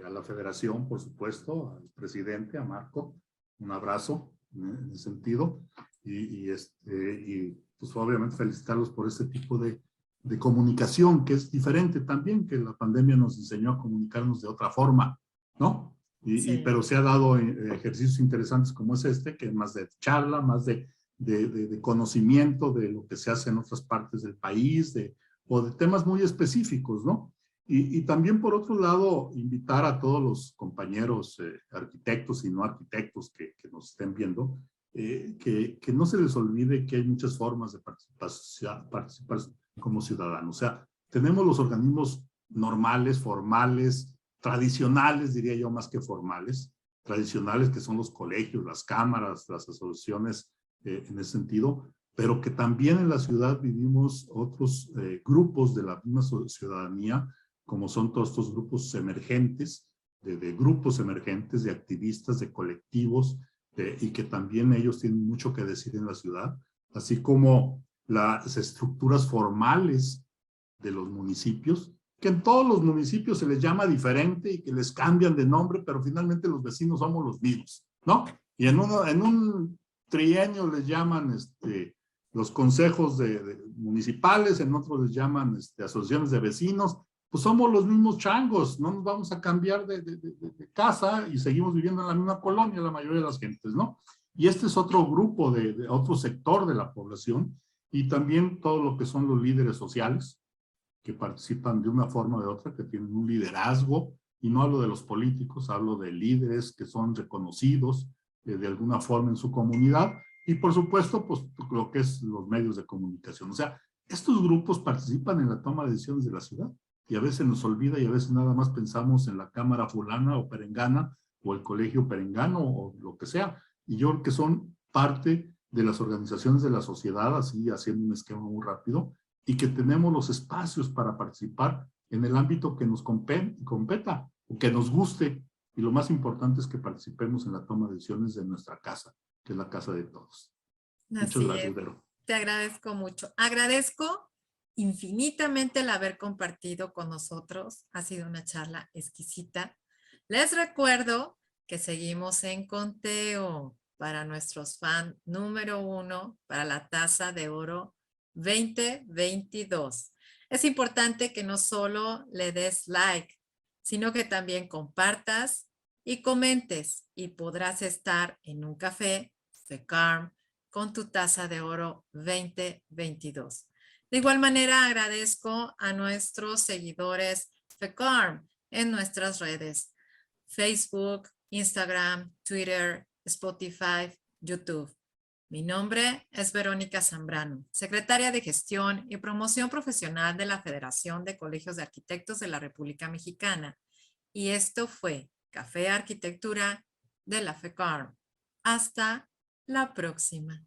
a la federación, por supuesto, al presidente, a Marco, un abrazo en ese sentido, y pues obviamente felicitarlos por este tipo de comunicación, que es diferente también, que la pandemia nos enseñó a comunicarnos de otra forma, ¿no? Sí. Pero se ha dado ejercicios interesantes como es este, que es más de charla, más de conocimiento de lo que se hace en otras partes del país, o de temas muy específicos, ¿no? Y también, por otro lado, invitar a todos los compañeros arquitectos y no arquitectos que nos estén viendo, que no se les olvide que hay muchas formas de participar como ciudadanos. O sea, tenemos los organismos normales, formales, tradicionales, diría yo, más que formales, tradicionales que son los colegios, las cámaras, las asociaciones en ese sentido, pero que también en la ciudad vivimos otros grupos de la misma ciudadanía, como son todos estos grupos emergentes, de grupos emergentes, de activistas, de colectivos, y que también ellos tienen mucho que decir en la ciudad, así como las estructuras formales de los municipios, que en todos los municipios se les llama diferente y que les cambian de nombre, pero finalmente los vecinos somos los mismos, ¿no? Y en un trienio les llaman los consejos municipales, en otros les llaman asociaciones de vecinos, pues somos los mismos changos, no nos vamos a cambiar de casa y seguimos viviendo en la misma colonia la mayoría de las gentes, ¿no? Y este es otro grupo, otro sector de la población, y también todo lo que son los líderes sociales, que participan de una forma o de otra, que tienen un liderazgo, y no hablo de los políticos, hablo de líderes que son reconocidos de alguna forma en su comunidad, y por supuesto, pues lo que es los medios de comunicación. O sea, estos grupos participan en la toma de decisiones de la ciudad, y a veces nos olvida y a veces nada más pensamos en la cámara fulana o perengana, o el colegio perengano, o lo que sea, y yo creo que son parte de las organizaciones de la sociedad, así haciendo un esquema muy rápido, y que tenemos los espacios para participar en el ámbito que nos competa o que nos guste. Y lo más importante es que participemos en la toma de decisiones de nuestra casa, que es la casa de todos. Muchas Así gracias, es. Vero. Te agradezco mucho. Agradezco infinitamente el haber compartido con nosotros. Ha sido una charla exquisita. Les recuerdo que seguimos en conteo para nuestros fans número 1 para la Taza de Oro 2022. Es importante que no solo le des like, sino que también compartas y comentes, y podrás estar en un café FECARM con tu Taza de Oro 2022. De igual manera, agradezco a nuestros seguidores FECARM en nuestras redes: Facebook, Instagram, Twitter, Spotify, YouTube. Mi nombre es Verónica Zambrano, secretaria de Gestión y Promoción Profesional de la Federación de Colegios de Arquitectos de la República Mexicana. Y esto fue Café Arquitectura de la FECARM. Hasta la próxima.